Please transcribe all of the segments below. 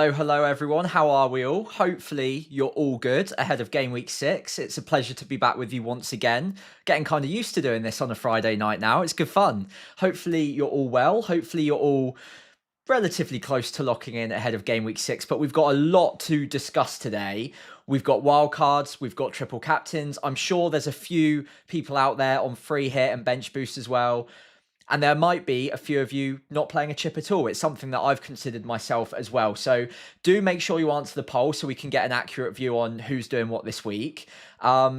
Hello everyone, how are we all? Hopefully you're all good ahead of Game Week 6. It's a pleasure to be back with you once again. Getting kind of used to doing this on a Friday night now. It's good fun. Hopefully you're all well. Hopefully you're all relatively close to locking in ahead of Game Week 6, but we've got a lot to discuss today. We've got wildcards, we've got triple captains. I'm sure there's a few people out there on free hit and bench boost as well. And there might be a few of you not playing a chip at all. It's something that I've considered myself as well. So do make sure you answer the poll so we can get an accurate view on who's doing what this week.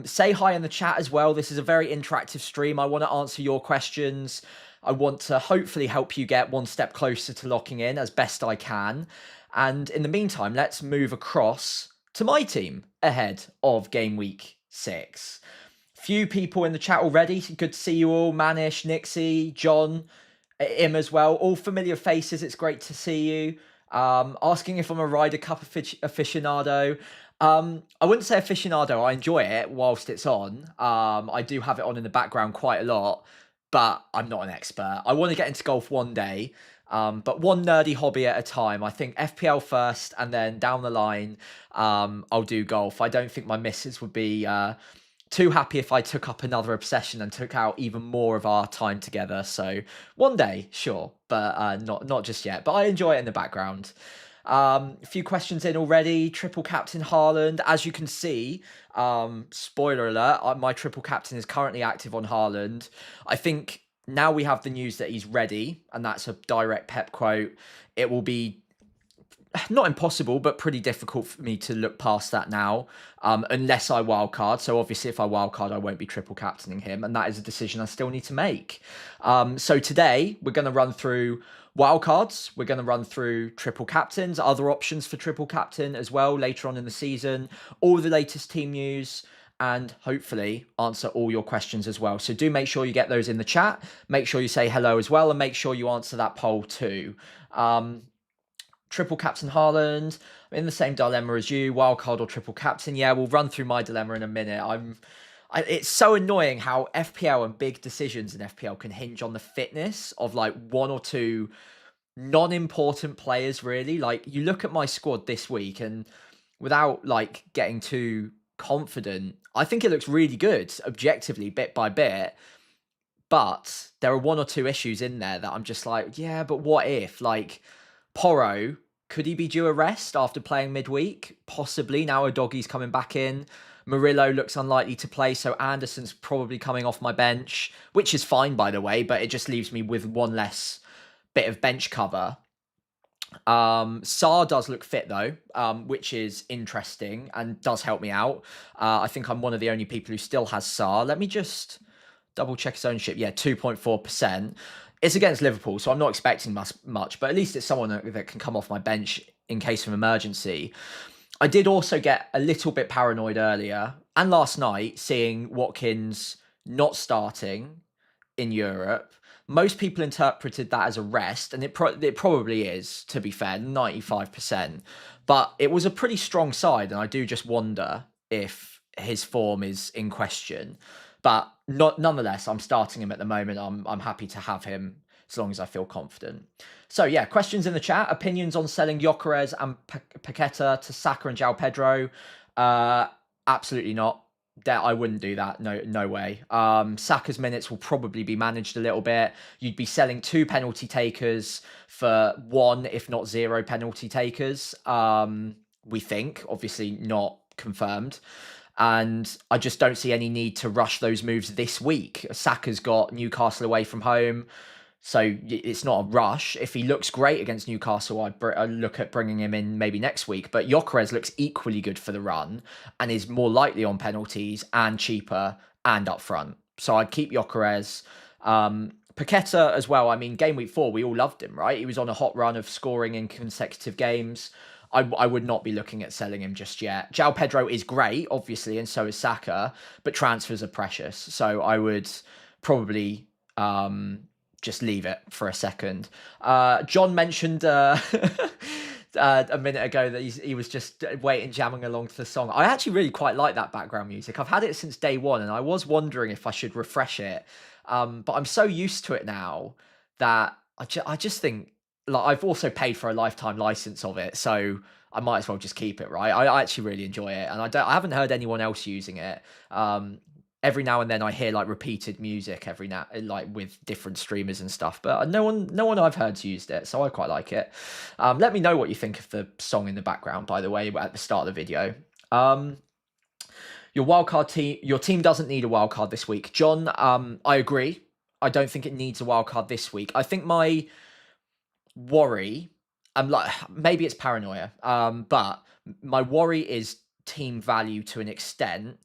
Say hi in the chat as well. This is a very interactive stream. I want to answer your questions. I want to hopefully help you get one step closer to locking in as best I can. And in the meantime, let's move across to my team ahead of Game Week 6. Few people in the chat already. Good to see you all. Manish, Nixie, John, Im as well. All familiar faces. It's great to see you. Asking if I'm a Ryder Cup aficionado. I wouldn't say aficionado. I enjoy it whilst it's on. I do have it on in the background quite a lot, but I'm not an expert. I want to get into golf one day, but one nerdy hobby at a time. I think FPL first, and then down the line, I'll do golf. I don't think my missus would be too happy if I took up another obsession and took out even more of our time together. So one day, sure, but not just yet. But I enjoy it in the background. A few questions in already. Triple captain Haaland. As you can see, spoiler alert, my triple captain is currently active on Haaland. I think now we have the news that he's ready, and that's a direct Pep quote. It will be not impossible, but pretty difficult for me to look past that now, unless I wildcard. So obviously if I wildcard, I won't be triple captaining him, and that is a decision I still need to make. So today we're going to run through wildcards. We're going to run through triple captains, other options for triple captain as well later on in the season, all the latest team news, and hopefully answer all your questions as well. So do make sure you get those in the chat. Make sure you say hello as well, and make sure you answer that poll too. Triple captain Haaland. I'm in the same dilemma as you. Wildcard or triple captain. Yeah, we'll run through my dilemma in a minute. It's so annoying how FPL and big decisions in FPL can hinge on the fitness of like one or two non-important players, really. Like you look at my squad this week, and without like getting too confident, I think it looks really good objectively, bit by bit. But there are one or two issues in there that I'm just like, yeah, but what if? Like Porro, could he be due a rest after playing midweek? Possibly. Now Udogie's coming back in. Murillo looks unlikely to play, so Anderson's probably coming off my bench, which is fine, by the way, but it just leaves me with one less bit of bench cover. Sarr does look fit, though, which is interesting and does help me out. I think I'm one of the only people who still has Sarr. Let me just double check his ownership. Yeah, 2.4%. It's against Liverpool, so I'm not expecting much, but at least it's someone that can come off my bench in case of emergency. I did also get a little bit paranoid earlier and last night seeing Watkins not starting in Europe. Most people interpreted that as a rest, and it probably is, to be fair, 95%. But it was a pretty strong side, and I do just wonder if his form is in question. But nonetheless, I'm starting him at the moment. I'm happy to have him as long as I feel confident. So yeah, questions in the chat. Opinions on selling Gyökeres and Paqueta to Saka and João Pedro? Absolutely not. I wouldn't do that. No way. Saka's minutes will probably be managed a little bit. You'd be selling 2 penalty takers for 1, if not 0 penalty takers. We think, obviously not confirmed. And I just don't see any need to rush those moves this week. Saka's got Newcastle away from home. So it's not a rush. If he looks great against Newcastle, I'd look at bringing him in maybe next week. But Gyökeres looks equally good for the run and is more likely on penalties and cheaper and up front. So I'd keep Gyökeres. Paqueta as well. I mean, game week 4, we all loved him, right? He was on a hot run of scoring in consecutive games. I would not be looking at selling him just yet. João Pedro is great, obviously, and so is Saka, but transfers are precious. So I would probably just leave it for a second. John mentioned a minute ago that he was just waiting, jamming along to the song. I actually really quite like that background music. I've had it since day one, and I was wondering if I should refresh it. But I'm so used to it now that I just think, like, I've also paid for a lifetime license of it, so I might as well just keep it, right? I actually really enjoy it, and I haven't heard anyone else using it. Every now and then I hear like repeated music like with different streamers and stuff, but no one I've heard's used it, so I quite like it. Let me know what you think of the song in the background, by the way, at the start of the video. Your team doesn't need a wildcard this week, John. I agree. I don't think it needs a wildcard this week. I think my worry, like, maybe it's paranoia, but my worry is team value to an extent.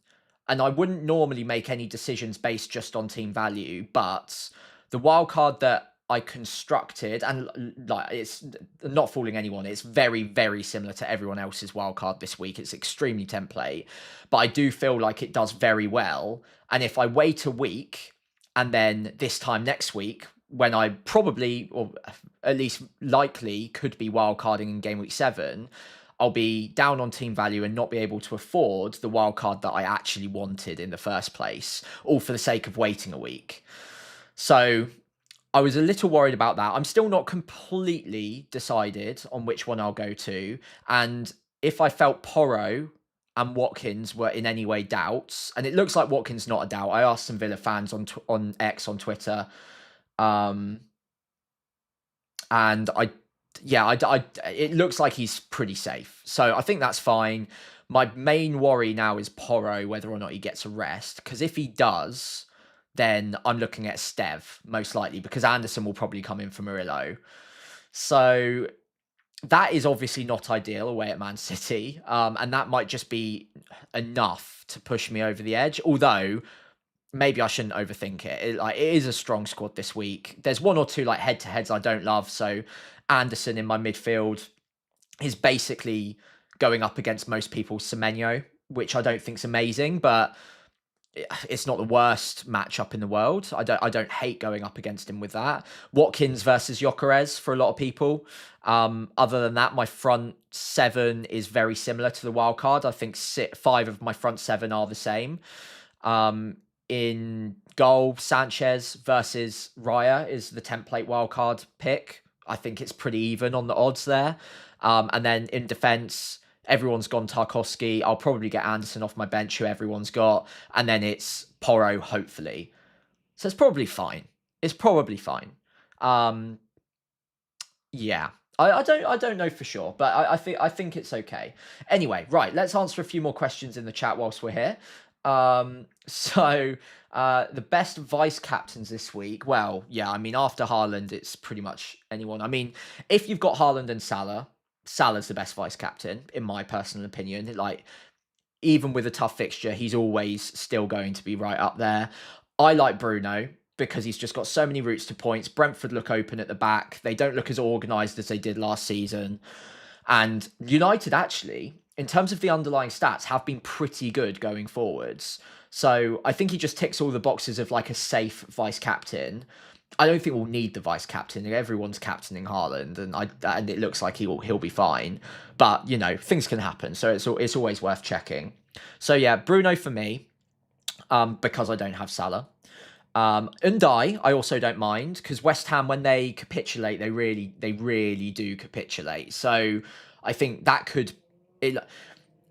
And I wouldn't normally make any decisions based just on team value, but the wildcard that I constructed, and like, it's not fooling anyone, it's very, very similar to everyone else's wildcard this week. It's extremely template, but I do feel like it does very well. And if I wait a week and then this time next week, when I probably, or at least likely, could be wildcarding in game week 7, I'll be down on team value and not be able to afford the wildcard that I actually wanted in the first place, all for the sake of waiting a week. So I was a little worried about that. I'm still not completely decided on which one I'll go to. And if I felt Porro and Watkins were in any way doubts, and it looks like Watkins not a doubt. I asked some Villa fans on X on Twitter, and it looks like he's pretty safe. So I think that's fine. My main worry now is Porro, whether or not he gets a rest. Because if he does, then I'm looking at Stev, most likely, because Anderson will probably come in for Murillo. So that is obviously not ideal away at Man City. And that might just be enough to push me over the edge. Although, maybe I shouldn't overthink it. It is a strong squad this week. There's one or two like head-to-heads I don't love. So Anderson in my midfield is basically going up against most people's Semenyo, which I don't think's amazing, but it's not the worst matchup in the world. I don't hate going up against him with that. Watkins versus Gyökeres for a lot of people. Other than that, my front 7 is very similar to the wild card. I think 5 of my front 7 are the same. In goal, Sanchez versus Raya is the template wildcard pick. I think it's pretty even on the odds there. And then in defence, everyone's gone Tarkowski. I'll probably get Anderson off my bench, who everyone's got. And then it's Porro, hopefully. So it's probably fine. Yeah. I don't know for sure, but I think it's okay. Anyway, right, let's answer a few more questions in the chat whilst we're here. So the best vice captains this week. Well, yeah, I mean, after Haaland, it's pretty much anyone. I mean, if you've got Haaland and Salah, Salah's the best vice captain, in my personal opinion. Like, even with a tough fixture, he's always still going to be right up there. I like Bruno because he's just got so many routes to points. Brentford look open at the back. They don't look as organised as they did last season. And United, actually, in terms of the underlying stats, have been pretty good going forwards. So I think he just ticks all the boxes of like a safe vice captain. I don't think we'll need the vice captain. Everyone's captaining Haaland, and it looks like he'll be fine. But you know, things can happen, so it's always worth checking. So yeah, Bruno for me, because I don't have Salah. Undai, I also don't mind, because West Ham, when they capitulate, they really do capitulate. So I think that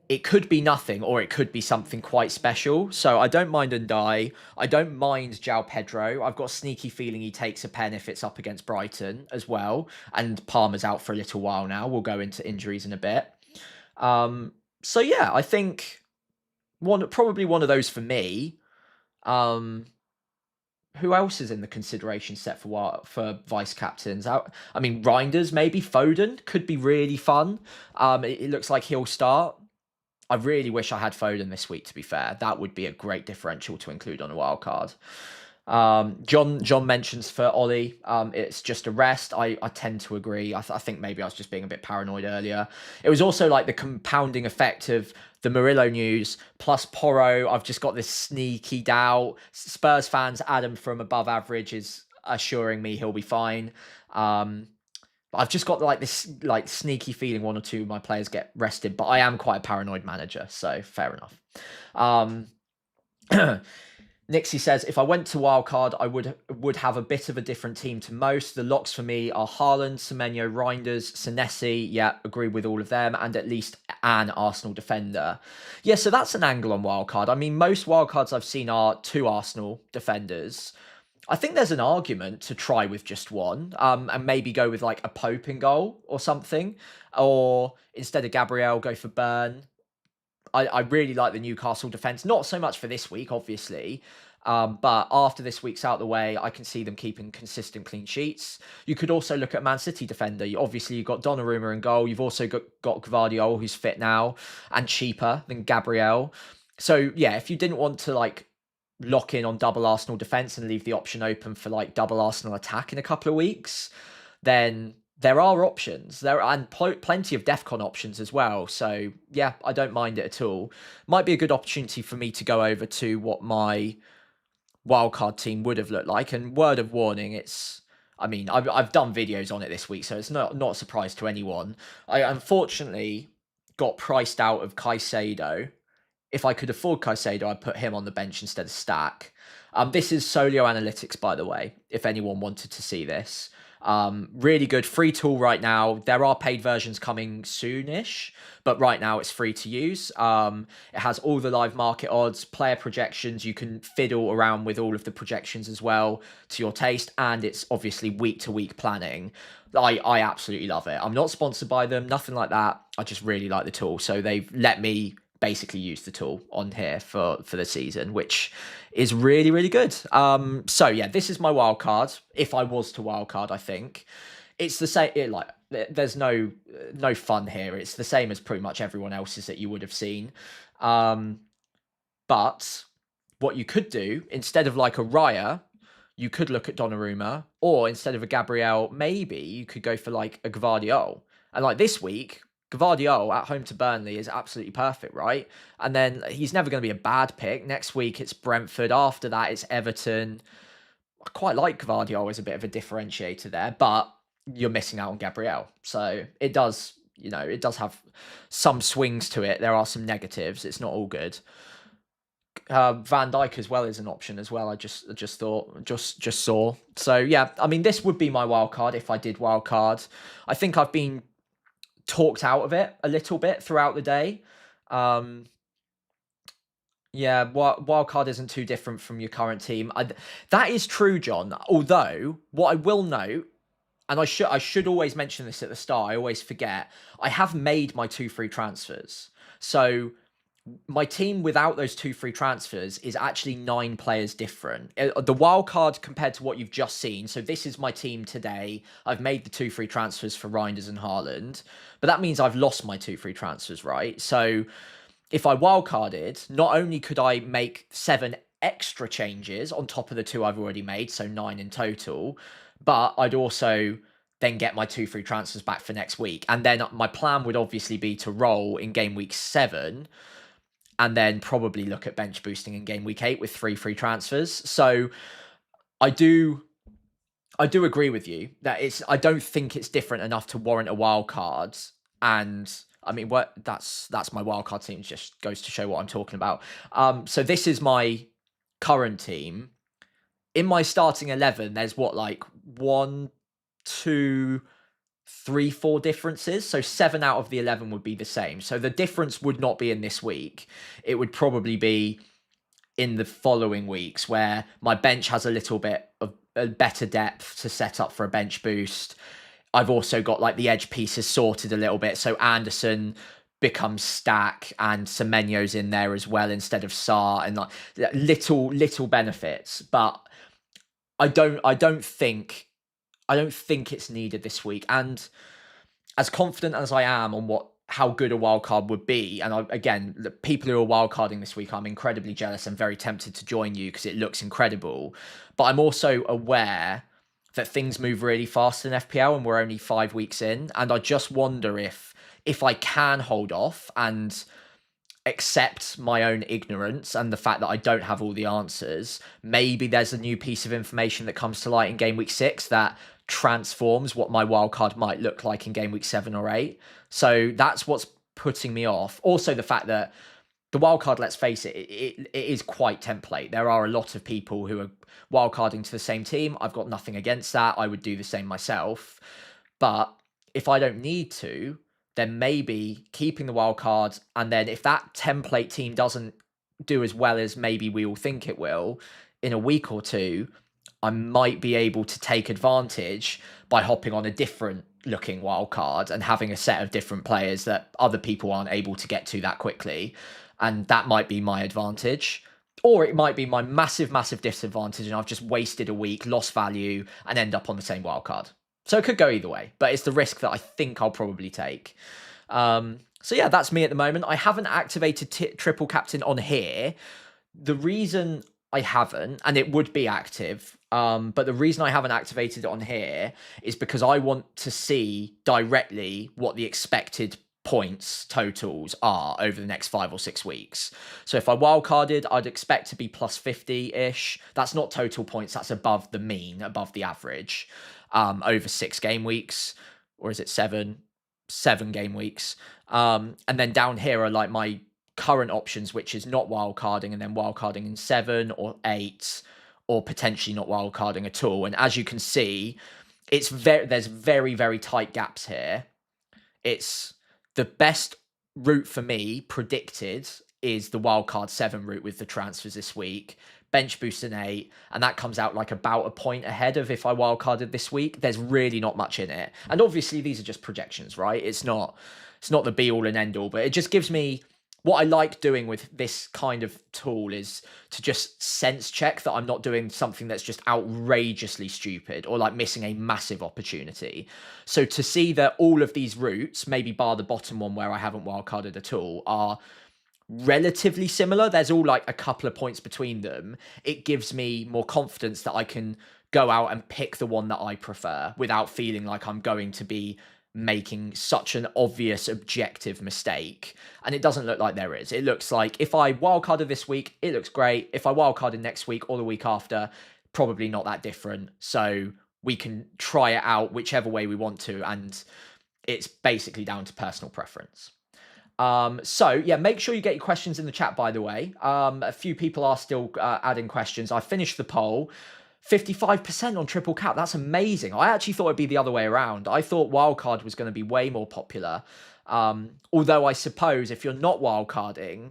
it could be nothing, or it could be something quite special. So I don't mind Undai. I don't mind João Pedro. I've got a sneaky feeling he takes a pen if it's up against Brighton as well. And Palmer's out for a little while now. We'll go into injuries in a bit. So yeah, I think probably one of those for me. who else is in the consideration set for vice captains? I mean, Reinders, maybe Foden could be really fun. It looks like he'll start. I really wish I had Foden this week, to be fair. That would be a great differential to include on a wild card. John mentions for Ollie, it's just a rest. I tend to agree. I think maybe I was just being a bit paranoid earlier. It was also like the compounding effect of the Murillo news plus Porro. I've just got this sneaky doubt. Spurs fans, Adam from above average is assuring me he'll be fine. I've just got like this like sneaky feeling one or two of my players get rested, but I am quite a paranoid manager, so fair enough. Nixie says, if I went to wildcard, I would have a bit of a different team to most. The locks for me are Haaland, Semenyo, Reinders, Senesi. Yeah, agree with all of them, and at least an Arsenal defender. Yeah, so that's an angle on wildcard. I mean, most wildcards I've seen are 2 Arsenal defenders. I think there's an argument to try with just one, and maybe go with like a Pope in goal or something, or instead of Gabriel, go for Burn. I really like the Newcastle defence, not so much for this week, obviously, but after this week's out the way, I can see them keeping consistent clean sheets. You could also look at Man City defender. Obviously, you've got Donnarumma in goal. You've also got Gvardiol, who's fit now and cheaper than Gabriel. So yeah, if you didn't want to like lock in on double Arsenal defence and leave the option open for like double Arsenal attack in a couple of weeks, then there are options there, and plenty of DEFCON options as well. So yeah, I don't mind it at all. Might be a good opportunity for me to go over to what my wildcard team would have looked like. And word of warning, I've done videos on it this week, so it's not a surprise to anyone. I unfortunately got priced out of Caicedo. If I could afford Caicedo, I'd put him on the bench instead of Stack. This is Solio Analytics, by the way, if anyone wanted to see this. Really good free tool right now. There are paid versions coming soonish, but right now it's free to use. It has all the live market odds, player projections. You can fiddle around with all of the projections as well to your taste, and it's obviously week to week planning. I absolutely love it. I'm not sponsored by them, nothing like that. I just really like the tool. So they've let me basically use the tool on here for the season, which is really, really good. So yeah, this is my wild card. If I was to wild card, I think it's the same. There's no fun here. It's the same as pretty much everyone else's that you would have seen. But what you could do instead of like a Raya, you could look at Donnarumma, or instead of a Gabriel, maybe you could go for like a Gvardiol. And like this week, Gvardiol at home to Burnley is absolutely perfect, right? And then he's never going to be a bad pick. Next week, it's Brentford. After that, it's Everton. I quite like Gvardiol as a bit of a differentiator there, but you're missing out on Gabriel. So it does have some swings to it. There are some negatives. It's not all good. Van Dijk as well is an option as well. I just saw. So yeah, I mean, this would be my wild card if I did wild card. I think I've been talked out of it a little bit throughout the day. Yeah, wildcard isn't too different from your current team. That is true, John. Although, what I will note, and I should always mention this at the start, I always forget, I have made my 2 free transfers. So my team without those 2 free transfers is actually 9 players different. The wild card compared to what you've just seen. So this is my team today. I've made the 2 free transfers for Reinders and Haaland, but that means I've lost my 2 free transfers, right? So if I wildcarded, not only could I make 7 extra changes on top of the 2 I've already made, so 9 in total, but I'd also then get my 2 free transfers back for next week. And then my plan would obviously be to roll in game week 7 and then probably look at bench boosting in game week 8 with 3 free transfers. So I do agree with you that I don't think it's different enough to warrant a wild card. And I mean, that's my wildcard team. Just goes to show what I'm talking about. So this is my current team. In my starting 11, there's 1, 2, 3, 4 differences. So 7 out of the 11 would be the same. So the difference would not be in this week. It would probably be in the following weeks where my bench has a little bit of a better depth to set up for a bench boost. I've also got the edge pieces sorted a little bit. So Anderson becomes Stack and Semenyo's in there as well instead of Sarr, and little benefits. But I don't think it's needed this week. And as confident as I am on how good a wildcard would be, and again, the people who are wildcarding this week, I'm incredibly jealous and very tempted to join you because it looks incredible. But I'm also aware that things move really fast in FPL and we're only 5 weeks in. And I just wonder if I can hold off and accept my own ignorance and the fact that I don't have all the answers. Maybe there's a new piece of information that comes to light in game week 6 that transforms what my wildcard might look like in game week 7 or 8. So that's what's putting me off. Also, the fact that the wildcard, let's face it, it is quite template. There are a lot of people who are wildcarding to the same team. I've got nothing against that. I would do the same myself. But if I don't need to, then maybe keeping the wild card, and then if that template team doesn't do as well as maybe we all think it will in a week or two, I might be able to take advantage by hopping on a different looking wild card and having a set of different players that other people aren't able to get to that quickly. And that might be my advantage. Or it might be my massive, massive disadvantage and I've just wasted a week, lost value, and end up on the same wild card. So it could go either way, but it's the risk that I think I'll probably take. So yeah, that's me at the moment. I haven't activated triple captain on here. The reason I haven't, and it would be active, but the reason I haven't activated it on here is because I want to see directly what the expected points totals are over the next 5 or 6 weeks. So if I wildcarded, I'd expect to be plus 50-ish. That's not total points, that's above the mean, above the average. Over 6 game weeks, or is it 7 game weeks? And then down here are like my current options, which is not wildcarding, and then wildcarding in 7 or 8, or potentially not wildcarding at all. And as you can see, there's very, very tight gaps here. It's the best route for me predicted is the wildcard 7 route with the transfers this week. Bench boost in 8, and that comes out like about a point ahead of if I wildcarded this week. There's really not much in it. And obviously these are just projections, right? It's not the be all and end all, but it just gives me what I like doing with this kind of tool is to just sense check that I'm not doing something that's just outrageously stupid or like missing a massive opportunity. So to see that all of these routes, maybe bar the bottom one where I haven't wildcarded at all, are relatively similar, there's all like a couple of points between them, it gives me more confidence that I can go out and pick the one that I prefer without feeling like I'm going to be making such an obvious objective mistake. And it doesn't look like there is. It looks like if I wildcarded this week, it looks great. If I wildcarded next week or the week after, probably not that different. So we can try it out whichever way we want to, and it's basically down to personal preference. So yeah, make sure you get your questions in the chat, by the way. A few people are still adding questions. I finished the poll. 55% on triple cap. That's amazing. I actually thought it'd be the other way around. I thought wildcard was going to be way more popular. Although I suppose if you're not wildcarding,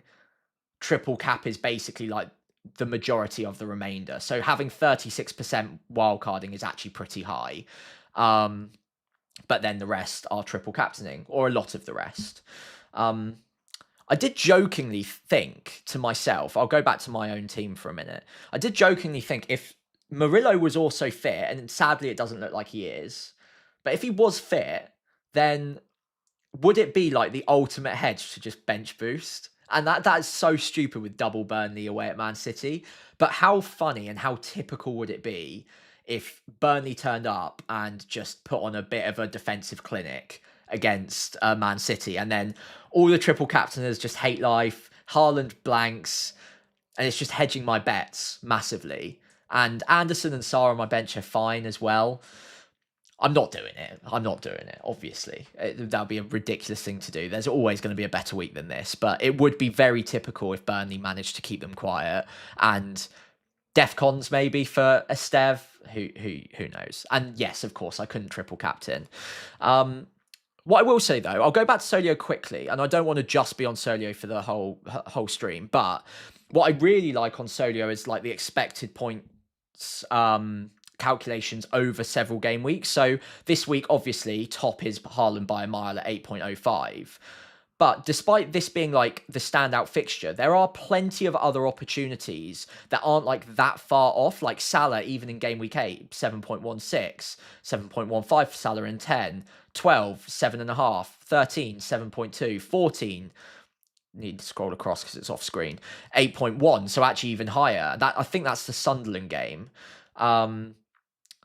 triple cap is basically like the majority of the remainder. So having 36% wildcarding is actually pretty high. But then the rest are triple captaining, or a lot of the rest. I did jokingly think to myself, I'll go back to my own team for a minute. I did jokingly think if Murillo was also fit, and sadly it doesn't look like he is, but if he was fit, then would it be like the ultimate hedge to just bench boost? And that is so stupid with double Burnley away at Man City. But how funny and how typical would it be if Burnley turned up and just put on a bit of a defensive clinic against Man City, and then all the triple captainers just hate life, Haaland blanks, and it's just hedging my bets massively. And Anderson and Sarr on my bench are fine as well. I'm not doing it, obviously. That would be a ridiculous thing to do. There's always going to be a better week than this, but it would be very typical if Burnley managed to keep them quiet. And Defcons maybe for Esteve, who knows? And yes, of course, I couldn't triple captain. What I will say, though, I'll go back to Solio quickly, and I don't want to just be on Solio for the whole stream, but what I really like on Solio is like the expected points calculations over several game weeks. So this week, obviously, top is Haaland by a mile at 8.05. But despite this being like the standout fixture, there are plenty of other opportunities that aren't like that far off. Like Salah, even in game week 8, 7.16, 7.15 for Salah in 10, 12, 7.5, 13, 7.2, 14. Need to scroll across because it's off screen. 8.1, so actually even higher. That I think that's the Sunderland game.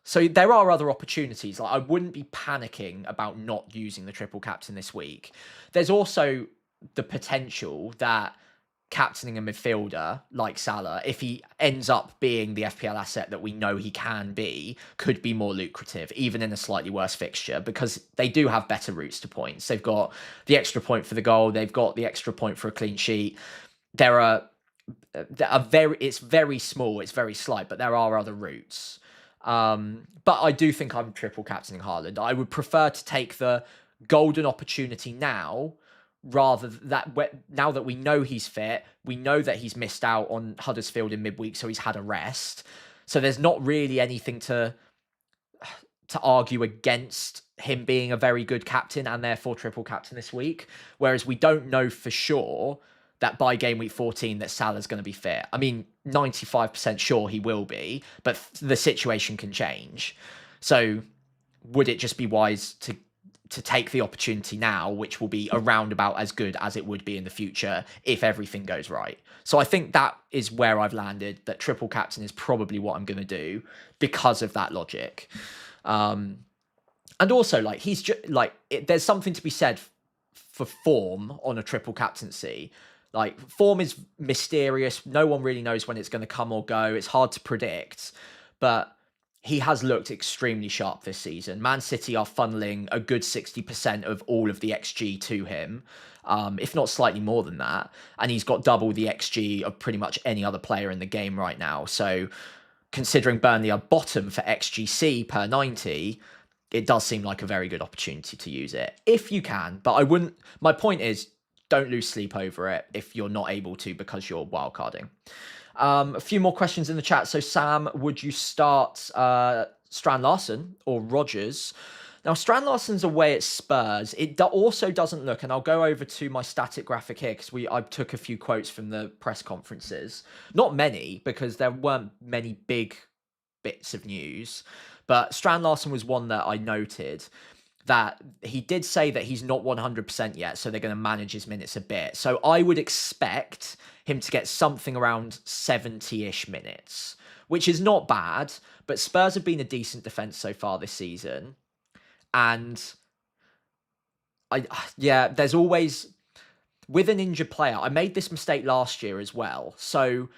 So there are other opportunities. Like I wouldn't be panicking about not using the triple captain this week. There's also the potential that captaining a midfielder like Salah, if he ends up being the FPL asset that we know he can be, could be more lucrative, even in a slightly worse fixture, because they do have better routes to points. They've got the extra point for the goal. They've got the extra point for a clean sheet. It's very small. It's very slight, but there are other routes. But I do think I'm triple captaining Haaland. I would prefer to take the golden opportunity now, rather now that we know he's fit, we know that he's missed out on Huddersfield in midweek, so he's had a rest. So there's not really anything to argue against him being a very good captain and therefore triple captain this week. Whereas we don't know for sure that by game week 14 that Salah's going to be fit. I mean, 95% sure he will be, but the situation can change. So would it just be wise to take the opportunity now, which will be around about as good as it would be in the future if everything goes right? So I think that is where I've landed, that triple captain is probably what I'm going to do because of that logic. And also, like, there's something to be said for form on a triple captaincy. Like, form is mysterious. No one really knows when it's going to come or go. It's hard to predict, but he has looked extremely sharp this season. Man City are funneling a good 60% of all of the XG to him, if not slightly more than that. And he's got double the XG of pretty much any other player in the game right now. So considering Burnley are bottom for XGC per 90, it does seem like a very good opportunity to use it if you can. But I wouldn't. My point is, don't lose sleep over it if you're not able to because you're wildcarding. A few more questions in the chat. So Sam, would you start Strand Larsen or Rodgers? Now, Strand Larsen's away at Spurs. It also doesn't look, and I'll go over to my static graphic here because I took a few quotes from the press conferences. Not many, because there weren't many big bits of news. But Strand Larsen was one that I noted, that he did say that he's not 100% yet, so they're going to manage his minutes a bit. So I would expect him to get something around 70-ish minutes, which is not bad, but Spurs have been a decent defence so far this season. And there's always, with an injured player, I made this mistake last year as well. So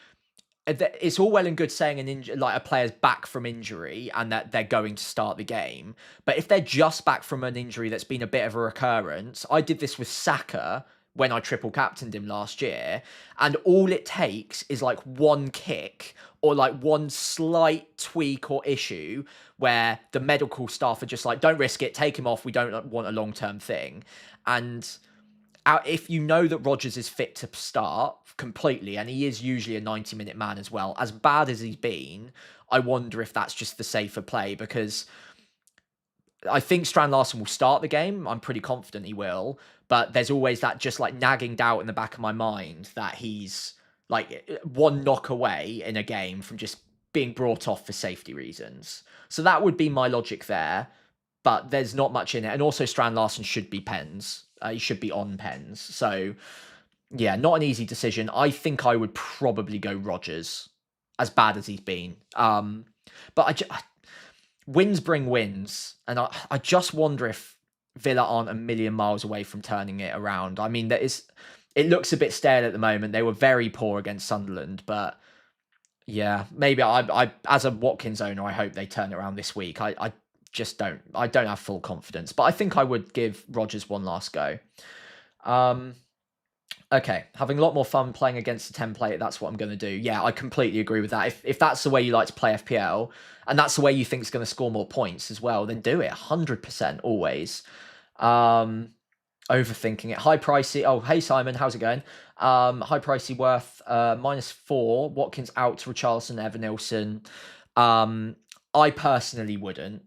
it's all well and good saying a player's back from injury and that they're going to start the game. But if they're just back from an injury that's been a bit of a recurrence, I did this with Saka when I triple captained him last year, and all it takes is like one kick or like one slight tweak or issue where the medical staff are just like, don't risk it, take him off, we don't want a long-term thing. And if you know that Rodgers is fit to start completely, and he is usually a 90-minute man as well, as bad as he's been, I wonder if that's just the safer play, because I think Strand Larsen will start the game. I'm pretty confident he will, but there's always that just like nagging doubt in the back of my mind that he's like one knock away in a game from just being brought off for safety reasons. So that would be my logic there, but there's not much in it. And also Strand Larsen should be pens. He should be on pens. So yeah, not an easy decision. I think I would probably go Rodgers, as bad as he's been. But wins bring wins. And I just wonder if Villa aren't a million miles away from turning it around. I mean, it looks a bit stale at the moment. They were very poor against Sunderland, but yeah, maybe I as a Watkins owner, I hope they turn it around this week. I just don't have full confidence, but I think I would give Rodgers one last go. Okay, having a lot more fun playing against the template, that's what I'm going to do. Yeah, I completely agree with that. If that's the way you like to play FPL, and that's the way you think is going to score more points as well, then do it, 100% always. Overthinking it. High pricey. Oh, hey Simon, how's it going? High pricey worth -4. Watkins out to Richarlison, Evan-Nilsson. I personally wouldn't.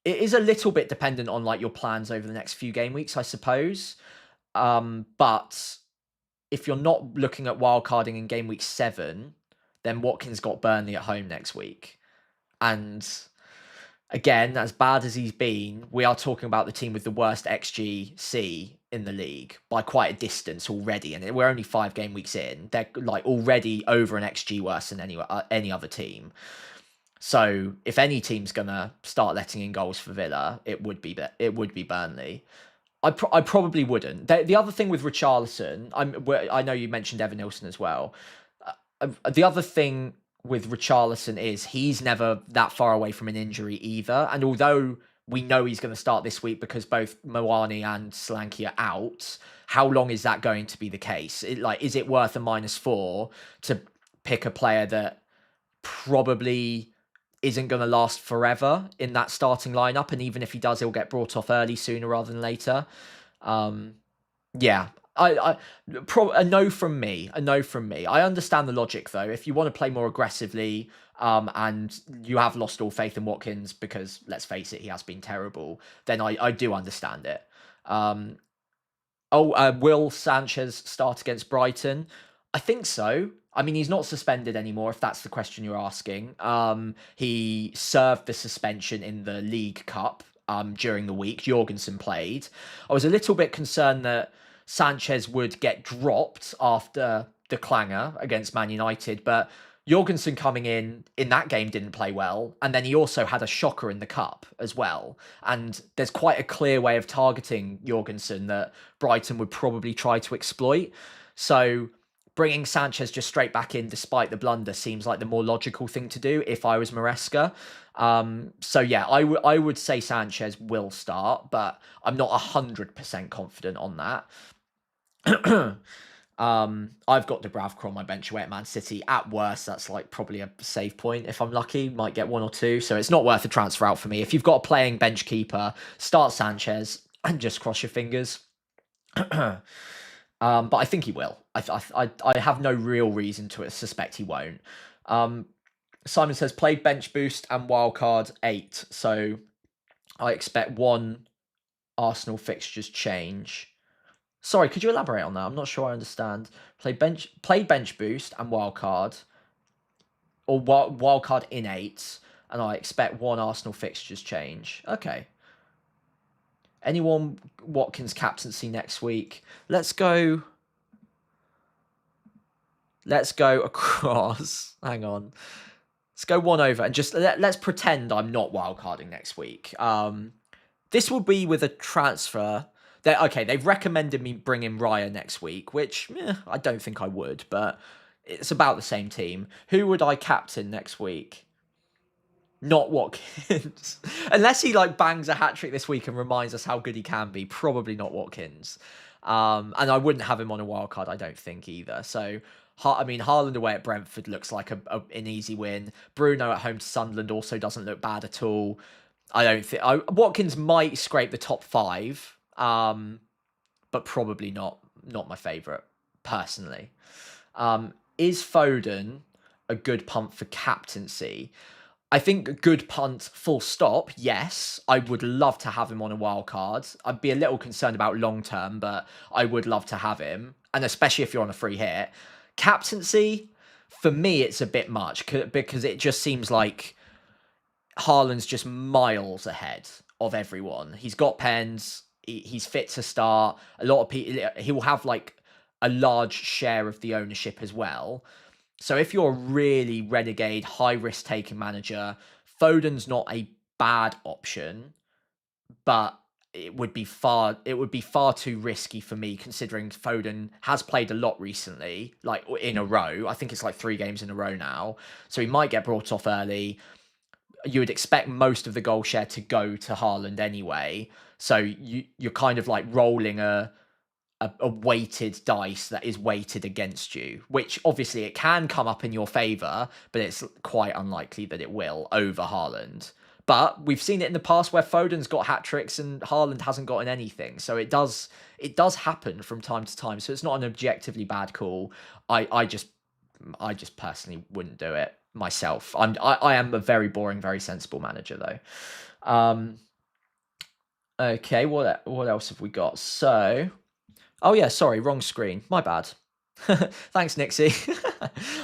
it is a little bit dependent on like your plans over the next few game weeks, I suppose. But if you're not looking at wildcarding in game week 7, then Watkins got Burnley at home next week. And again, as bad as he's been, we are talking about the team with the worst XGC in the league by quite a distance already. And we're only 5 game weeks in. They're like already over an XG worse than any other team. So if any team's gonna start letting in goals for Villa, it would be Burnley. I probably wouldn't. The other thing with Richarlison, I know you mentioned Evan Nilsson as well. The other thing with Richarlison is he's never that far away from an injury either. And although we know he's going to start this week because both Moani and Solanke are out, how long is that going to be the case? Is it worth a -4 to pick a player that probably isn't going to last forever in that starting lineup? And even if he does, he'll get brought off early sooner rather than later. Yeah, a no from me. A no from me. I understand the logic though. If you want to play more aggressively, and you have lost all faith in Watkins because let's face it, he has been terrible, then I do understand it. Will Sanchez start against Brighton? I think so. I mean, he's not suspended anymore, if that's the question you're asking. He served the suspension in the League Cup during the week. Jorgensen played. I was a little bit concerned that Sanchez would get dropped after the clanger against Man United, but Jorgensen coming in that game didn't play well, and then he also had a shocker in the cup as well. And there's quite a clear way of targeting Jorgensen that Brighton would probably try to exploit. So bringing Sanchez just straight back in despite the blunder seems like the more logical thing to do if I was Maresca. So yeah, I would say Sanchez will start, but I'm not 100% confident on that. I've got Dubravka on my bench away at Man City. At worst, that's like probably a save point if I'm lucky. Might get 1 or 2, so it's not worth a transfer out for me. If you've got a playing bench keeper, start Sanchez and just cross your fingers. But I think he will. I have no real reason to suspect he won't. Simon says played bench boost and wildcard 8, so I expect 1 Arsenal fixtures change. Sorry, could you elaborate on that? I'm not sure I understand. Play bench boost and wildcard, or wildcard in 8, and I expect 1 Arsenal fixtures change. Okay. Anyone Watkins captaincy next week? Let's go across. Hang on. Let's go 1 over and just let's pretend I'm not wildcarding next week. This will be with a transfer. They've recommended me bring in Raya next week, which I don't think I would, but it's about the same team. Who would I captain next week? Not Watkins. Unless he bangs a hat-trick this week and reminds us how good he can be. Probably not Watkins. And I wouldn't have him on a wild card, I don't think, either. So, Haaland away at Brentford looks like an easy win. Bruno at home to Sunderland also doesn't look bad at all. I don't think... Watkins might scrape the top 5, but probably not my favourite, personally. Is Foden a good punt for captaincy? I think a good punt, full stop, yes. I would love to have him on a wild card. I'd be a little concerned about long term, but I would love to have him. And especially if you're on a free hit. Captaincy, for me, it's a bit much because it just seems like Haaland's just miles ahead of everyone. He's got pens. He's fit to start. A lot of people, he will have a large share of the ownership as well. So if you're a really renegade, high-risk taking manager, Foden's not a bad option, but it would be far too risky for me, considering Foden has played a lot recently, in a row. I think it's 3 games in a row now. So he might get brought off early. You would expect most of the goal share to go to Haaland anyway. So you're kind of rolling a weighted dice that is weighted against you, which obviously it can come up in your favour, but it's quite unlikely that it will over Haaland. But we've seen it in the past where Foden's got hat-tricks and Haaland hasn't gotten anything. So it does happen from time to time. So it's not an objectively bad call. I just personally wouldn't do it myself. I am a very boring, very sensible manager though. Okay, what else have we got? So, oh yeah, sorry, wrong screen. My bad. Thanks, Nixie.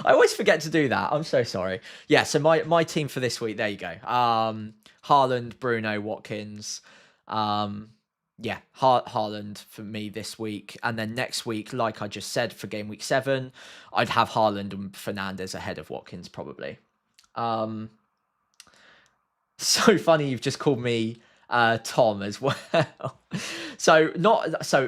I always forget to do that. I'm so sorry. Yeah, so my team for this week, there you go. Haaland, Bruno, Watkins. Yeah, Haaland for me this week. And then next week, like I just said, for game week 7, I'd have Haaland and Fernandes ahead of Watkins, probably. So funny you've just called me Tom as well. So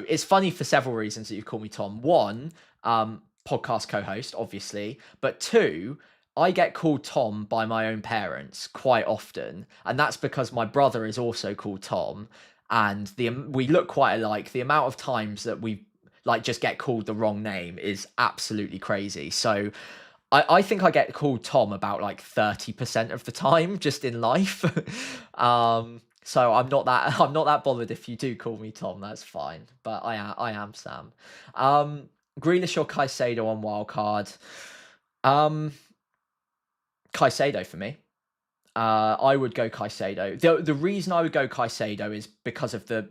it's funny for several reasons that you've called me Tom. One, podcast co-host, obviously, but two, I get called Tom by my own parents quite often, and that's because my brother is also called Tom, and we look quite alike. The amount of times that we like just get called the wrong name is absolutely crazy. So I think I get called Tom about like 30% of the time just in life. So I'm not that bothered if you do call me Tom, that's fine. But I am Sam. Grealish or Caicedo on wildcard? Caicedo for me. I would go Caicedo. The reason I would go Caicedo is because of the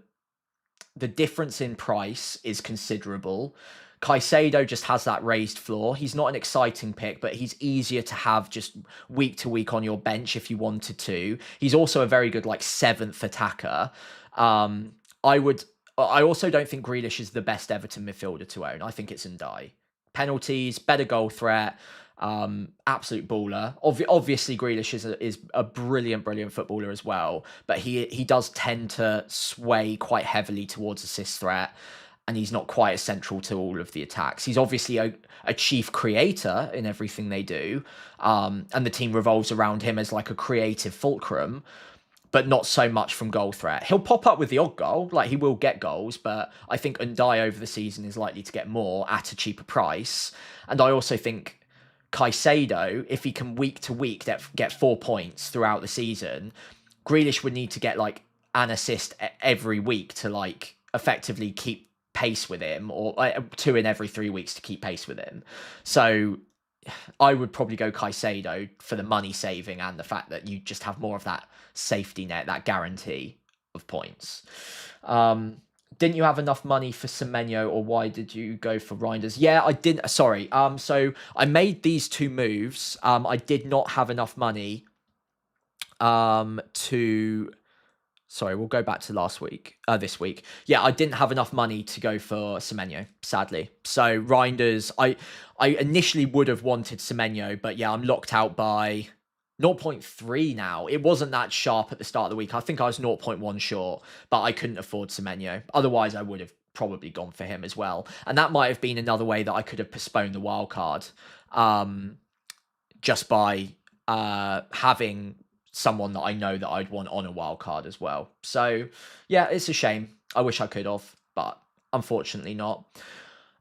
difference in price is considerable. Caicedo just has that raised floor. He's not an exciting pick, but he's easier to have just week to week on your bench if you wanted to. He's also a very good like 7th attacker. I also don't think Grealish is the best Everton midfielder to own. I think it's Ndai. Penalties, better goal threat, absolute baller. Obviously, Grealish is a brilliant footballer as well, but he does tend to sway quite heavily towards assist threat, and he's not quite as central to all of the attacks. He's obviously a chief creator in everything they do, and the team revolves around him as like a creative fulcrum, but not so much from goal threat. He'll pop up with the odd goal, like he will get goals, but I think Ndai over the season is likely to get more at a cheaper price. And I also think Caicedo, if he can week to week get 4 points throughout the season, Grealish would need to get like an assist every week to like effectively keep pace with him, or 2 in every 3 weeks to keep pace with him. So I would probably go Caicedo for the money saving and the fact that you just have more of that safety net, that guarantee of points. Didn't you have enough money for Semenyo, or why did you go for Reinders? Yeah, I didn't. Sorry. So I made these 2 moves. I did not have enough money to... Sorry, we'll go back to this week. Yeah, I didn't have enough money to go for Semenyo, sadly. So Reinders, I initially would have wanted Semenyo, but yeah, I'm locked out by 0.3 now. It wasn't that sharp at the start of the week. I think I was 0.1 short, but I couldn't afford Semenyo. Otherwise, I would have probably gone for him as well. And that might have been another way that I could have postponed the wild card, just by having someone that I know that I'd want on a wild card as well. So yeah, it's a shame. I wish I could have, but unfortunately not.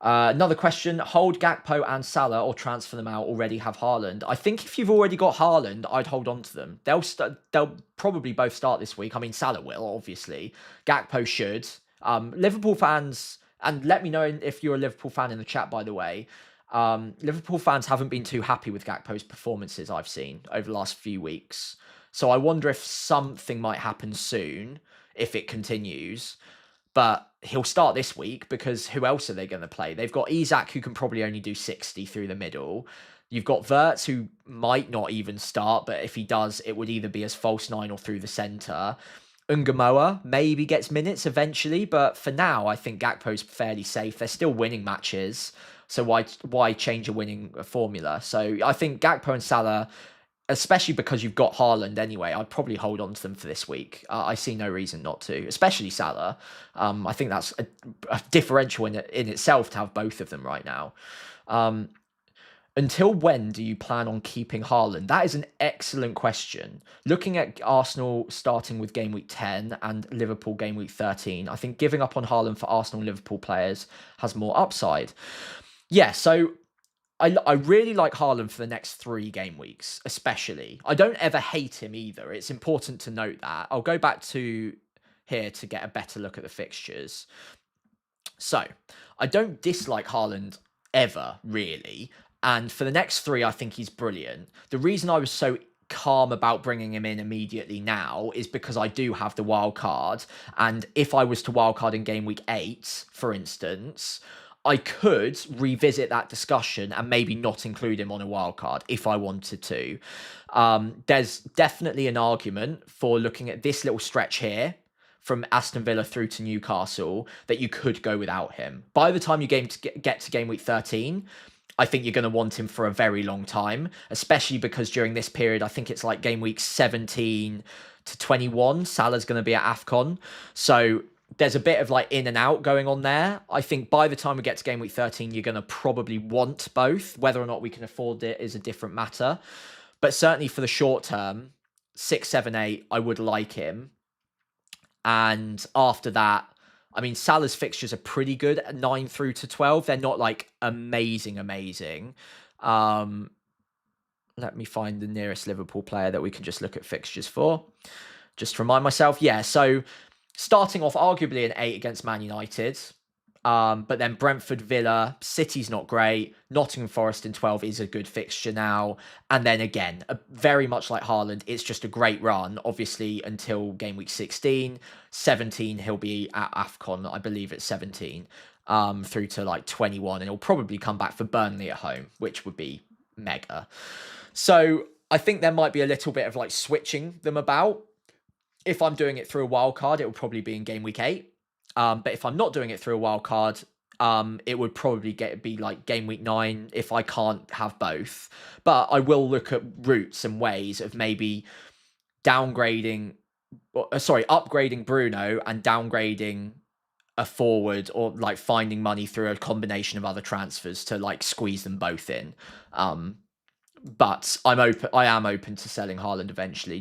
Another question: hold Gakpo and Salah or transfer them out? Already have Haaland. I think if you've already got Haaland, I'd hold on to them. They'll probably both start this week. I mean, Salah will, obviously. Gakpo should. Liverpool fans, and let me know if you're a Liverpool fan in the chat, by the way. Liverpool fans haven't been too happy with Gakpo's performances I've seen over the last few weeks. So I wonder if something might happen soon if it continues. But he'll start this week because who else are they going to play? They've got Isak, who can probably only do 60 through the middle. You've got Wirtz, who might not even start, but if he does, it would either be as false 9 or through the centre. Ungamoa maybe gets minutes eventually, but for now, I think Gakpo's fairly safe. They're still winning matches, so why change a winning formula? So I think Gakpo and Salah, especially because you've got Haaland anyway, I'd probably hold on to them for this week. I see no reason not to, especially Salah. I think that's a differential in itself to have both of them right now. Until when do you plan on keeping Haaland? That is an excellent question. Looking at Arsenal starting with game week 10 and Liverpool game week 13, I think giving up on Haaland for Arsenal and Liverpool players has more upside. Yeah, so I really like Haaland for the next 3 game weeks, especially. I don't ever hate him either. It's important to note that. I'll go back to here to get a better look at the fixtures. So, I don't dislike Haaland ever, really. And for the next 3, I think he's brilliant. The reason I was so calm about bringing him in immediately now is because I do have the wild card. And if I was to wild card in game week 8, for instance, I could revisit that discussion and maybe not include him on a wild card if I wanted to. There's definitely an argument for looking at this little stretch here from Aston Villa through to Newcastle that you could go without him. By the time you get to game week 13, I think you're going to want him for a very long time, especially because during this period, I think it's like game week 17 to 21, Salah's going to be at AFCON. So there's a bit of like in and out going on there. I think by the time we get to game week 13, you're going to probably want both. Whether or not we can afford it is a different matter. But certainly for the short term, 6, 7, 8, I would like him. And after that, I mean, Salah's fixtures are pretty good at 9 through to 12. They're not like amazing. Let me find the nearest Liverpool player that we can just look at fixtures for. Just to remind myself. Yeah, so starting off arguably an 8 against Man United. But then Brentford, Villa, City's not great. Nottingham Forest in 12 is a good fixture now. And then again, very much like Haaland, it's just a great run, obviously, until game week 16. 17, he'll be at AFCON, I believe it's 17, through to like 21. And he'll probably come back for Burnley at home, which would be mega. So I think there might be a little bit of like switching them about. If I'm doing it through a wild card, it will probably be in game week 8. But if I'm not doing it through a wild card, it would probably be like game week 9 if I can't have both. But I will look at routes and ways of maybe upgrading Bruno and downgrading a forward, or like finding money through a combination of other transfers to like squeeze them both in. But I am open to selling Haaland eventually.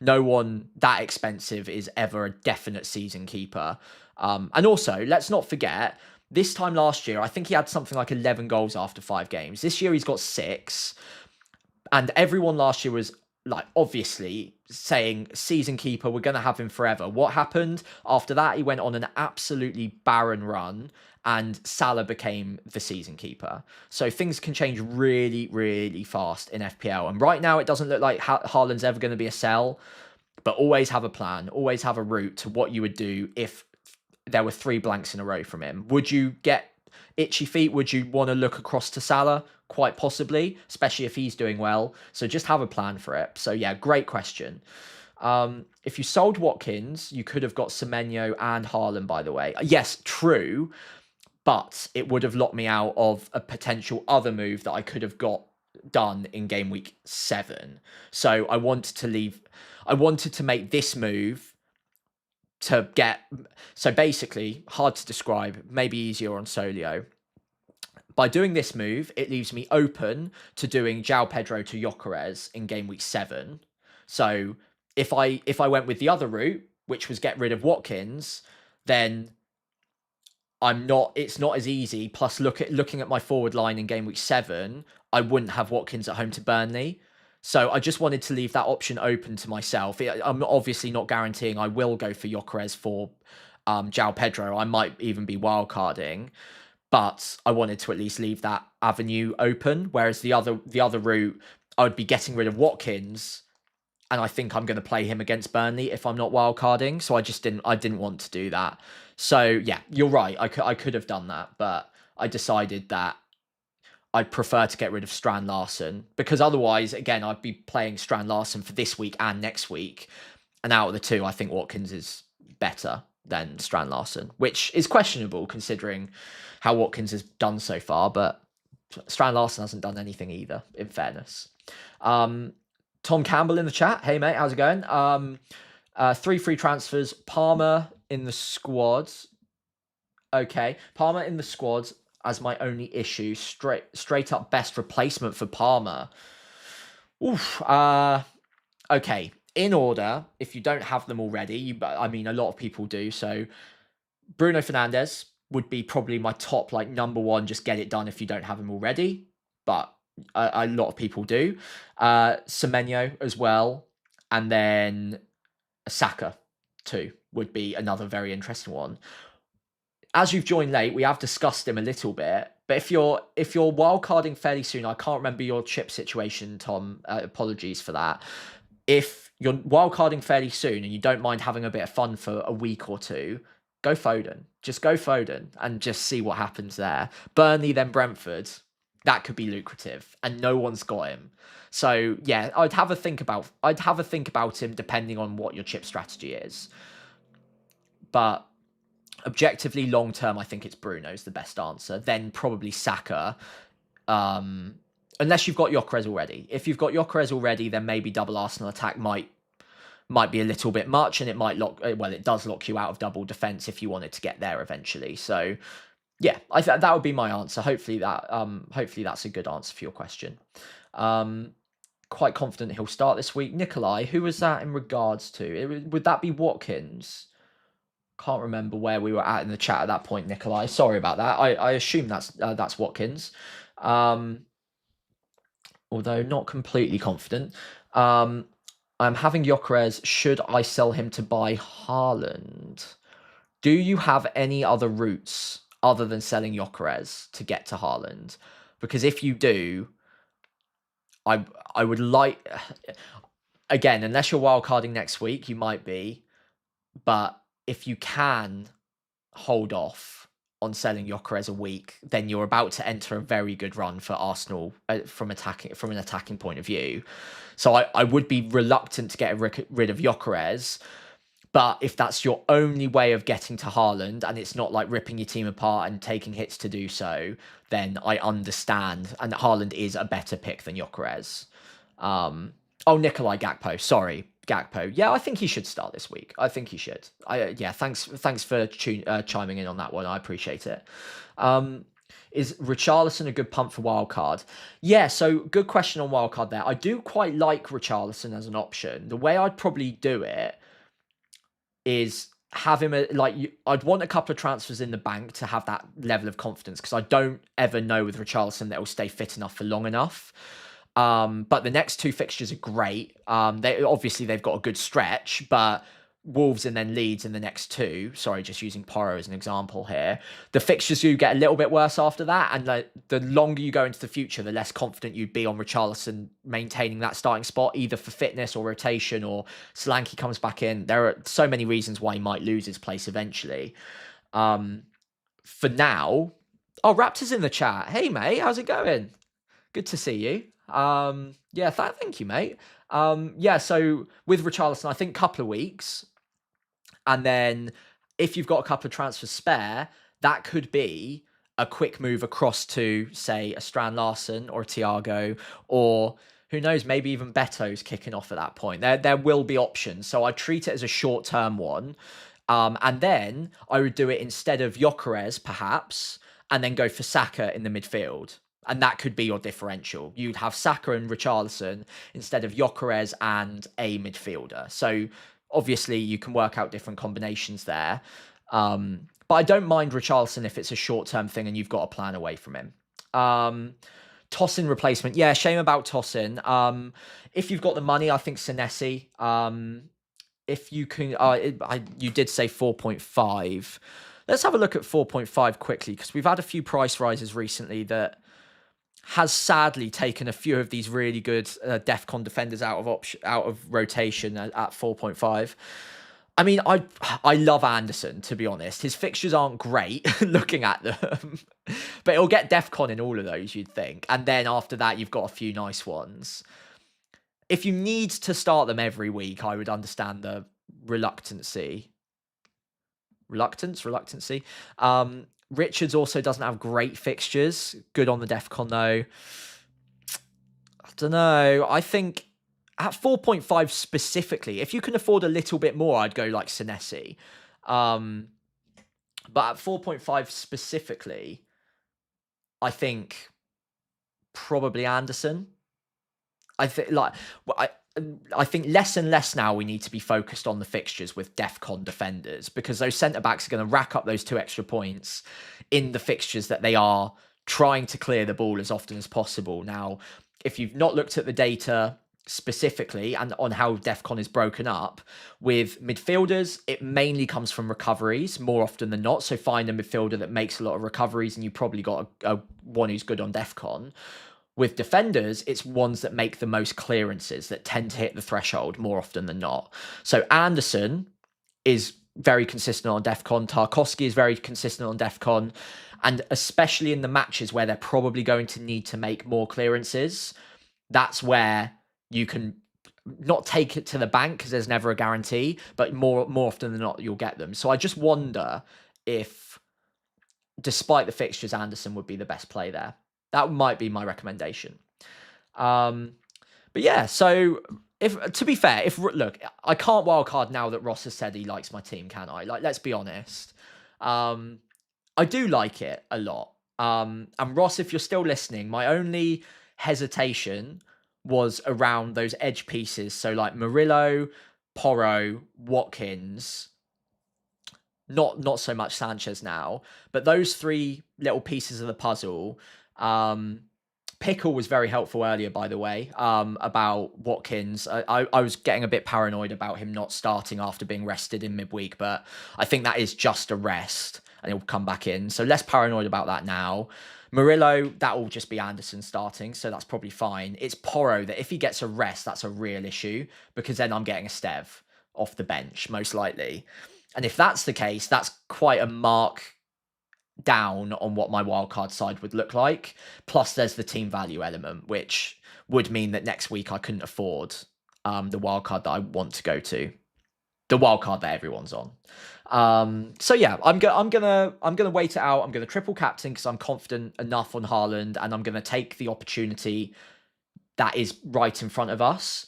No one that expensive is ever a definite season keeper. And also, let's not forget, this time last year, I think he had something like 11 goals after 5 games. This year, he's got 6. And everyone last year was like, obviously, saying season keeper, we're going to have him forever. What happened? After that, he went on an absolutely barren run, and Salah became the season keeper. So things can change really, really fast in FPL. And right now, it doesn't look like Haaland's ever going to be a sell. But always have a plan. Always have a route to what you would do if there were 3 blanks in a row from him. Would you get itchy feet? Would you want to look across to Salah? Quite possibly, especially if he's doing well. So just have a plan for it. So yeah, great question. If you sold Watkins, you could have got Semenyo and Haaland, by the way. Yes, true. But it would have locked me out of a potential other move that I could have got done in game week 7. So I wanted to make this move to get, so basically, hard to describe, maybe easier on Solio. By doing this move, it leaves me open to doing João Pedro to Gyökeres in game week 7. So if I went with the other route, which was get rid of Watkins, then it's not as easy. Plus, looking at my forward line in game week 7, I wouldn't have Watkins at home to Burnley. So I just wanted to leave that option open to myself. I'm obviously not guaranteeing I will go for Gyökeres for João Pedro. I might even be wildcarding, but I wanted to at least leave that avenue open. Whereas the other route, I would be getting rid of Watkins, and I think I'm going to play him against Burnley if I'm not wildcarding. So I didn't want to do that. So yeah, you're right. I could have done that, but I decided that I'd prefer to get rid of Strand Larsen, because otherwise, again, I'd be playing Strand Larsen for this week and next week. And out of the two, I think Watkins is better than Strand Larsen, which is questionable considering how Watkins has done so far. But Strand Larsen hasn't done anything either, in fairness. Tom Campbell in the chat. Hey, mate, how's it going? 3 free transfers. Palmer in the squad. Okay, Palmer in the squad as my only issue. Straight up best replacement for Palmer. Oof. Okay, in order, if you don't have them already, I mean, a lot of people do. So Bruno Fernandes would be probably my top, like, number one, just get it done if you don't have him already. But a lot of people do. Semenyo as well. And then Saka too would be another very interesting one. As you've joined late, we have discussed him a little bit. But if you're wildcarding fairly soon, I can't remember your chip situation, Tom. Apologies for that. If you're wildcarding fairly soon and you don't mind having a bit of fun for a week or two, go Foden. Just go Foden and just see what happens there. Burnley, then Brentford. That could be lucrative, and no one's got him. So yeah, I'd have a think about him depending on what your chip strategy is. But objectively, long term, I think it's Bruno's the best answer. Then probably Saka. Unless you've got Gyökeres already. If you've got Gyökeres already, then maybe double Arsenal attack might be a little bit much, and it might it does lock you out of double defense if you wanted to get there eventually. So yeah, that would be my answer. Hopefully that's a good answer for your question. Quite confident he'll start this week. Nikolai, who was that in regards to? Would that be Watkins? Can't remember where we were at in the chat at that point, Nikolai. Sorry about that. I assume that's Watkins. Although not completely confident. I'm having Gyökeres. Should I sell him to buy Haaland? Do you have any other routes other than selling Gyökeres to get to Haaland? Because if you do, I would like... Again, unless you're wildcarding next week, you might be. But if you can hold off on selling Gyökeres a week, then you're about to enter a very good run for Arsenal from an attacking point of view. So I would be reluctant to get rid of Gyökeres, but if that's your only way of getting to Haaland and it's not like ripping your team apart and taking hits to do so, then I understand. And Haaland is a better pick than Gyökeres. Nikolai Gakpo, sorry. Gakpo. Yeah, I think he should start this week. I think he should. Thanks for chiming in on that one. I appreciate it. Is Richarlison a good punt for wildcard? Yeah, so good question on wildcard there. I do quite like Richarlison as an option. The way I'd probably do it is have him I'd want a couple of transfers in the bank to have that level of confidence, because I don't ever know with Richarlison that he'll stay fit enough for long enough. But the next two fixtures are great. They've got a good stretch, but Wolves and then Leeds in the next two. Sorry, just using Porro as an example here. The fixtures do get a little bit worse after that, and the longer you go into the future, the less confident you'd be on Richarlison maintaining that starting spot, either for fitness or rotation, or Solanke comes back in. There are so many reasons why he might lose his place eventually. For now, Raptor's in the chat. Hey mate, how's it going? Good to see you. Thank you, mate. So with Richarlison, I think a couple of weeks. And then if you've got a couple of transfers spare, that could be a quick move across to, say, a Strand Larsen or a Thiago, or who knows, maybe even Beto's kicking off at that point. There will be options. So I treat it as a short-term one. And then I would do it instead of Gyökeres, perhaps, and then go for Saka in the midfield. And that could be your differential. You'd have Saka and Richarlison instead of Gyökeres and a midfielder. So obviously you can work out different combinations there. But I don't mind Richarlison if it's a short-term thing and you've got a plan away from him. Tosin replacement. Yeah, shame about Tosin. If you've got the money, I think Senesi. If you can... you did say 4.5. Let's have a look at 4.5 quickly, because we've had a few price rises recently that has sadly taken a few of these really good DEFCON defenders out of rotation at 4.5. I mean, I love Anderson, to be honest. His fixtures aren't great looking at them, but it'll get DEFCON in all of those, you'd think. And then after that, you've got a few nice ones. If you need to start them every week, I would understand the reluctancy. Richards also doesn't have great fixtures. Good on the DEFCON though. I don't know. I think at 4.5 specifically, if you can afford a little bit more, I'd go like Senesi. But at 4.5 specifically, I think probably Anderson. I think less and less now we need to be focused on the fixtures with DEFCON defenders, because those centre-backs are going to rack up those 2 extra points in the fixtures that they are trying to clear the ball as often as possible. Now, if you've not looked at the data, specifically, and on how DEFCON is broken up. With midfielders, it mainly comes from recoveries more often than not. So find a midfielder that makes a lot of recoveries, and you probably got a one who's good on DEFCON. With defenders, it's ones that make the most clearances, that tend to hit the threshold more often than not. So Anderson is very consistent on DEFCON. Tarkowski is very consistent on DEFCON. And especially in the matches where they're probably going to need to make more clearances, that's where you can not take it to the bank, because there's never a guarantee, but more often than not, you'll get them. So I just wonder if, despite the fixtures, Anderson would be the best play there. That might be my recommendation. But yeah, so to be fair, look, I can't wildcard now that Ross has said he likes my team, can I? Like, let's be honest. I do like it a lot. And Ross, if you're still listening, my only hesitation was around those edge pieces. So like Murillo, Porro, Watkins, not so much Sanchez now, but those three little pieces of the puzzle. Pickle was very helpful earlier, by the way, about Watkins. I was getting a bit paranoid about him not starting after being rested in midweek, but I think that is just a rest and he'll come back in. So less paranoid about that now. Murillo, that will just be Anderson starting, so that's probably fine. It's Porro that if he gets a rest, that's a real issue, because then I'm getting a Stev off the bench, most likely. And if that's the case, that's quite a mark down on what my wildcard side would look like. Plus, there's the team value element, which would mean that next week I couldn't afford the wildcard that I want to go to, the wildcard that everyone's on. So yeah, I'm gonna wait it out. I'm gonna triple captain because I'm confident enough on Haaland, and I'm gonna take the opportunity that is right in front of us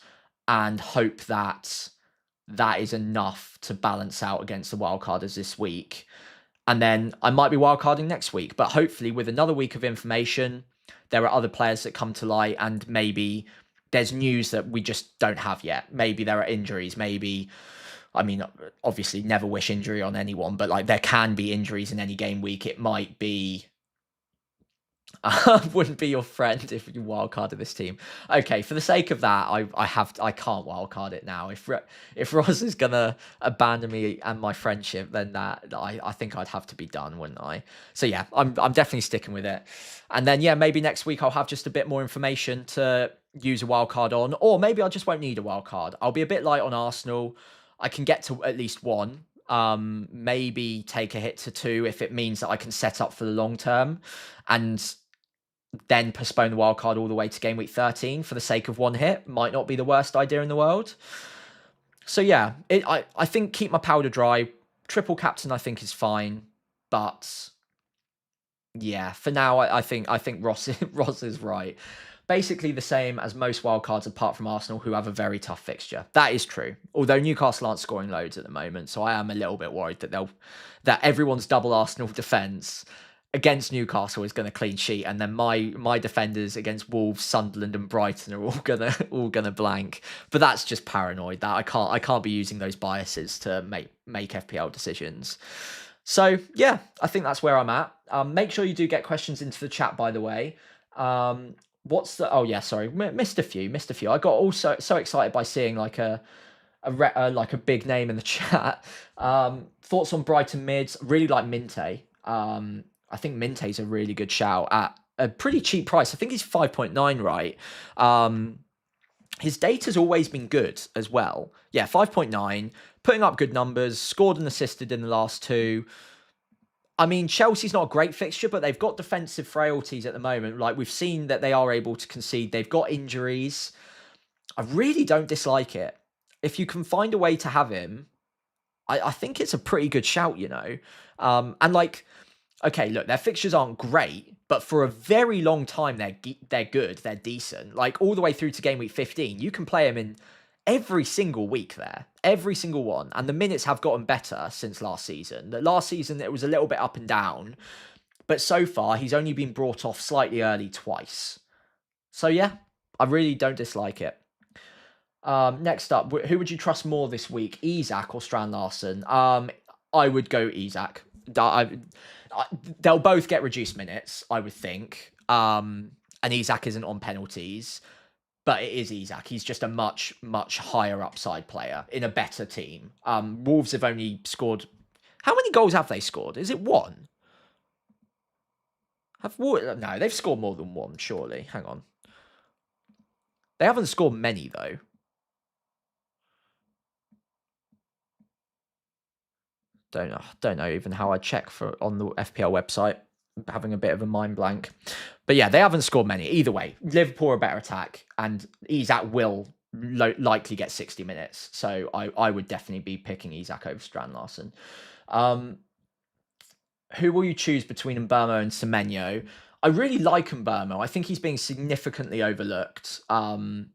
and hope that that is enough to balance out against the wildcarders this week. And then I might be wildcarding next week, but hopefully with another week of information, there are other players that come to light, and maybe there's news that we just don't have yet. Maybe there are injuries, maybe, I mean, obviously never wish injury on anyone, but like there can be injuries in any game week. It might be, wouldn't be your friend if you wildcarded this team. Okay, for the sake of that, I can't wildcard it now. If Ross is gonna abandon me and my friendship, then that I think I'd have to be done, wouldn't I? So yeah, I'm definitely sticking with it. And then yeah, maybe next week I'll have just a bit more information to use a wildcard on, or maybe I just won't need a wildcard. I'll be a bit light on Arsenal. I can get to at least one. Maybe take a hit to two if it means that I can set up for the long term, and then postpone the wildcard all the way to game week 13 for the sake of one hit. Might not be the worst idea in the world. So yeah, I think keep my powder dry. Triple captain I think is fine, but yeah, for now I think Ross is right. Basically the same as most wildcards apart from Arsenal, who have a very tough fixture. That is true. Although Newcastle aren't scoring loads at the moment, so I am a little bit worried that everyone's double Arsenal defence against Newcastle is going to clean sheet, and then my defenders against Wolves, Sunderland, and Brighton are all gonna blank. But that's just paranoid. That I can't be using those biases to make FPL decisions. So yeah, I think that's where I'm at. Make sure you do get questions into the chat, by the way. Oh yeah, sorry, missed a few. I got also so excited by seeing like a big name in the chat. Thoughts on Brighton mids? Really like Minte. I think Minte's a really good shout at a pretty cheap price. I think he's 5.9, right? His data's always been good as well. Yeah, 5.9, putting up good numbers, scored and assisted in the last two. I mean, Chelsea's not a great fixture, but they've got defensive frailties at the moment. Like, we've seen that they are able to concede. They've got injuries. I really don't dislike it. If you can find a way to have him, I think it's a pretty good shout, you know? And like, okay, look, their fixtures aren't great, but for a very long time, they're good, they're decent. Like, all the way through to game week 15, you can play them in every single week there, every single one. And the minutes have gotten better since last season. The last season, it was a little bit up and down, but so far, he's only been brought off slightly early twice. So yeah, I really don't dislike it. Next up, who would you trust more this week, Isak or Strand Larsen? I would go Isak. They'll both get reduced minutes, I would think. And Isak isn't on penalties. but it is Isak. He's just a much, much higher upside player in a better team. Wolves have only scored... How many goals have they scored? Is it one? No, they've scored more than one, surely. Hang on. They haven't scored many, though. Don't know even how I check for on the FPL website. Having a bit of a mind blank. But yeah, they haven't scored many. Either way, Liverpool are a better attack, and Isak will likely get 60 minutes. So I would definitely be picking Isak over Strand Larsen. Who will you choose between Mbermo and Semenyo? I really like Mbermo. I think he's being significantly overlooked. I mean,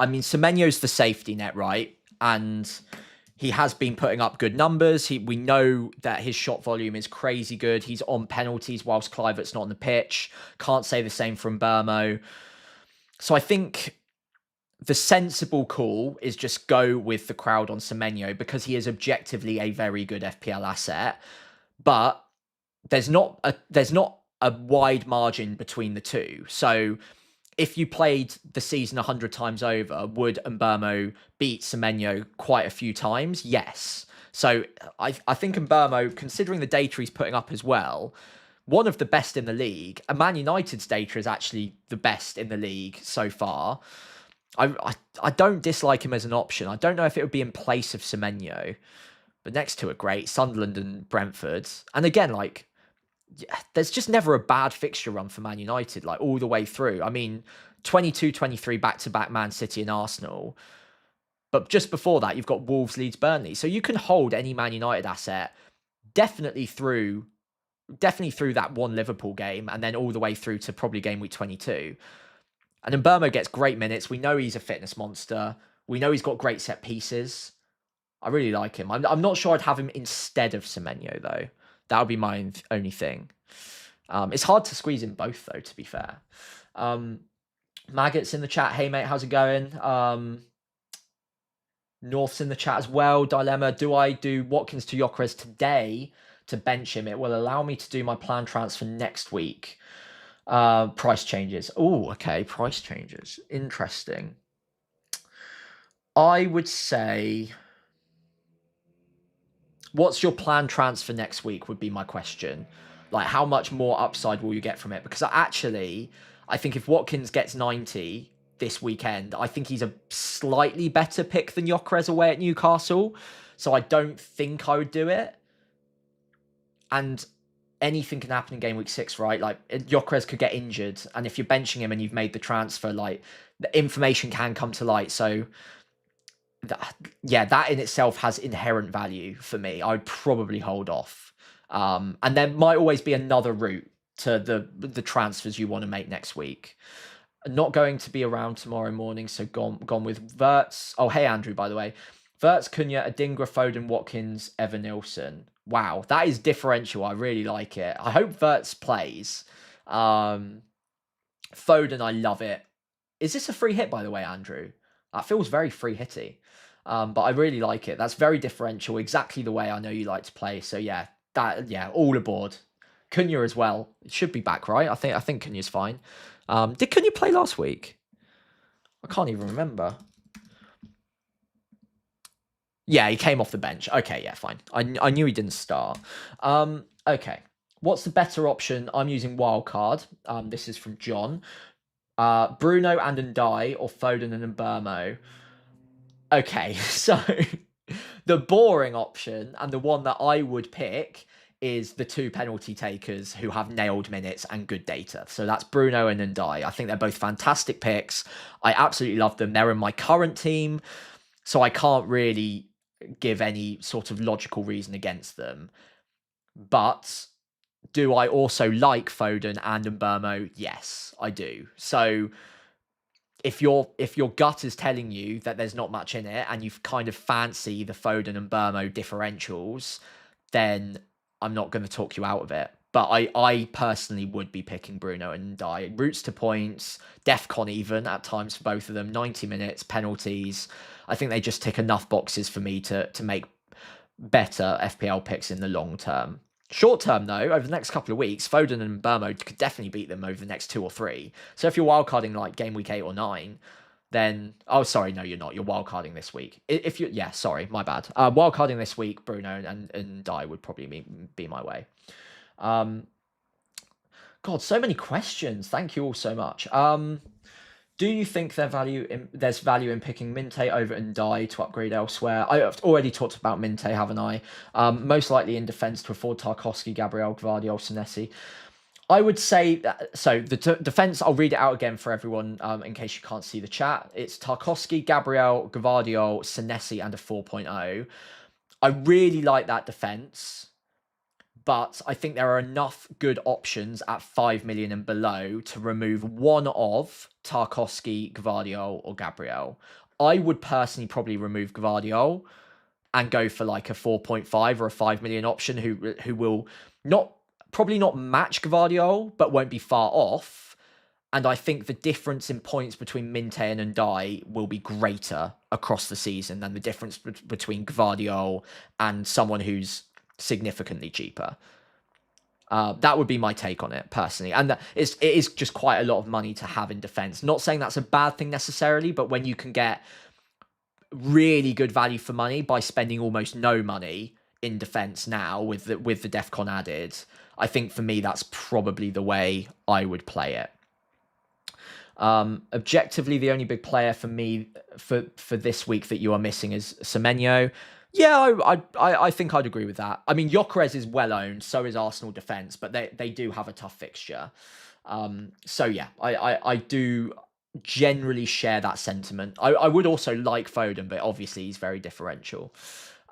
Semenyo's the safety net, right? And he has been putting up good numbers. We know that his shot volume is crazy good. He's on penalties whilst Kluivert's not on the pitch. Can't say the same from Mbermo. So I think the sensible call is just go with the crowd on Semenyo because he is objectively a very good FPL asset. But there's not a wide margin between the two. So if you played the season 100 times over, would Mbermo beat Semenyo quite a few times? Yes. So I think Mbermo, considering the data he's putting up as well, one of the best in the league. And Man United's data is actually the best in the league so far. I don't dislike him as an option. I don't know if it would be in place of Semenyo, but next to a great Sunderland and Brentford. And again, like, there's just never a bad fixture run for Man United, like all the way through. I mean, 22-23 back-to-back Man City and Arsenal. But just before that, you've got Wolves, Leeds, Burnley. So you can hold any Man United asset definitely through that one Liverpool game and then all the way through to probably game week 22. And Mbermo gets great minutes. We know he's a fitness monster. We know he's got great set pieces. I really like him. I'm not sure I'd have him instead of Semenyo, though. That would be my only thing. It's hard to squeeze in both, though, to be fair. Maggots in the chat. Hey, mate, how's it going? North's in the chat as well. Dilemma. Do I do Watkins to Gyökeres today to bench him? It will allow me to do my plan transfer next week. Price changes. Oh, okay. Price changes. Interesting. I would say... What's your plan transfer next week would be my question. Like, how much more upside will you get from it? Because I think if Watkins gets 90 this weekend, I think he's a slightly better pick than Gyökeres away at Newcastle. So I don't think I would do it. And anything can happen in game week 6, right? Like, Gyökeres could get injured. And if you're benching him and you've made the transfer, like, the information can come to light. So... that in itself has inherent value for me. I would probably hold off. And there might always be another route to the transfers you want to make next week. Not going to be around tomorrow morning, so gone with Wirtz. Oh, hey, Andrew, by the way. Wirtz, Cunha, Adingra, Foden, Watkins, Evan Nilsson. Wow, that is differential. I really like it. I hope Wirtz plays. Foden, I love it. Is this a free hit, by the way, Andrew? That feels very free hitty. But I really like it. That's very differential, exactly the way I know you like to play. So yeah, all aboard. Cunha as well. It should be back, right? I think Cunha's fine. Did Cunha play last week? I can't even remember. Yeah, he came off the bench. Okay, yeah, fine. I knew he didn't start. Okay. What's the better option? I'm using WILDCARD. This is from John. Bruno and Ndai or Foden and Mbermo. Okay, so the boring option and the one that I would pick is the two penalty takers who have nailed minutes and good data. So that's Bruno and Ndai. I think they're both fantastic picks. I absolutely love them. They're in my current team, so I can't really give any sort of logical reason against them. But do I also like Foden and Mbermo? Yes, I do. So if your gut is telling you that there's not much in it and you kind of fancy the Foden and Mbermo differentials, then I'm not going to talk you out of it. But I personally would be picking Bruno and Ndai. Routes to points, DEFCON even at times for both of them, 90 minutes, penalties. I think they just tick enough boxes for me to make better FPL picks in the long term. Short term, though, over the next couple of weeks, Foden and Burmo could definitely beat them over the next 2 or 3. So if you're wildcarding like game week 8 or 9, then sorry, no, you're not. You're wildcarding this week. If you, yeah, sorry, my bad. Wildcarding this week, Bruno and Dye would probably be my way. God, so many questions. Thank you all so much. Do you think there's value in picking Minte over Ndai to upgrade elsewhere? I've already talked about Minte, haven't I? Most likely in defence to afford Tarkowski, Gabriel, Gvardiol, Senesi. I would say that, so the defence, I'll read it out again for everyone in case you can't see the chat. It's Tarkowski, Gabriel, Gvardiol, Senesi, and a 4.0. I really like that defence, but I think there are enough good options at 5 million and below to remove one of Tarkowski, Gvardiol, or Gabriel. I would personally probably remove Gvardiol and go for like a 4.5 or a 5 million option who will probably not match Gvardiol, but won't be far off. And I think the difference in points between Minte and Ndai will be greater across the season than the difference between Gvardiol and someone who's significantly cheaper. That would be my take on it personally. And it is just quite a lot of money to have in defense. Not saying that's a bad thing necessarily, but when you can get really good value for money by spending almost no money in defense now with the DEFCON added, I think for me, that's probably the way I would play it. Objectively, the only big player for me for this week that you are missing is Semenyo. Yeah, I think I'd agree with that. I mean, Gyökeres is well owned, so is Arsenal defence, but they do have a tough fixture. So yeah, I do generally share that sentiment. I would also like Foden, but obviously he's very differential.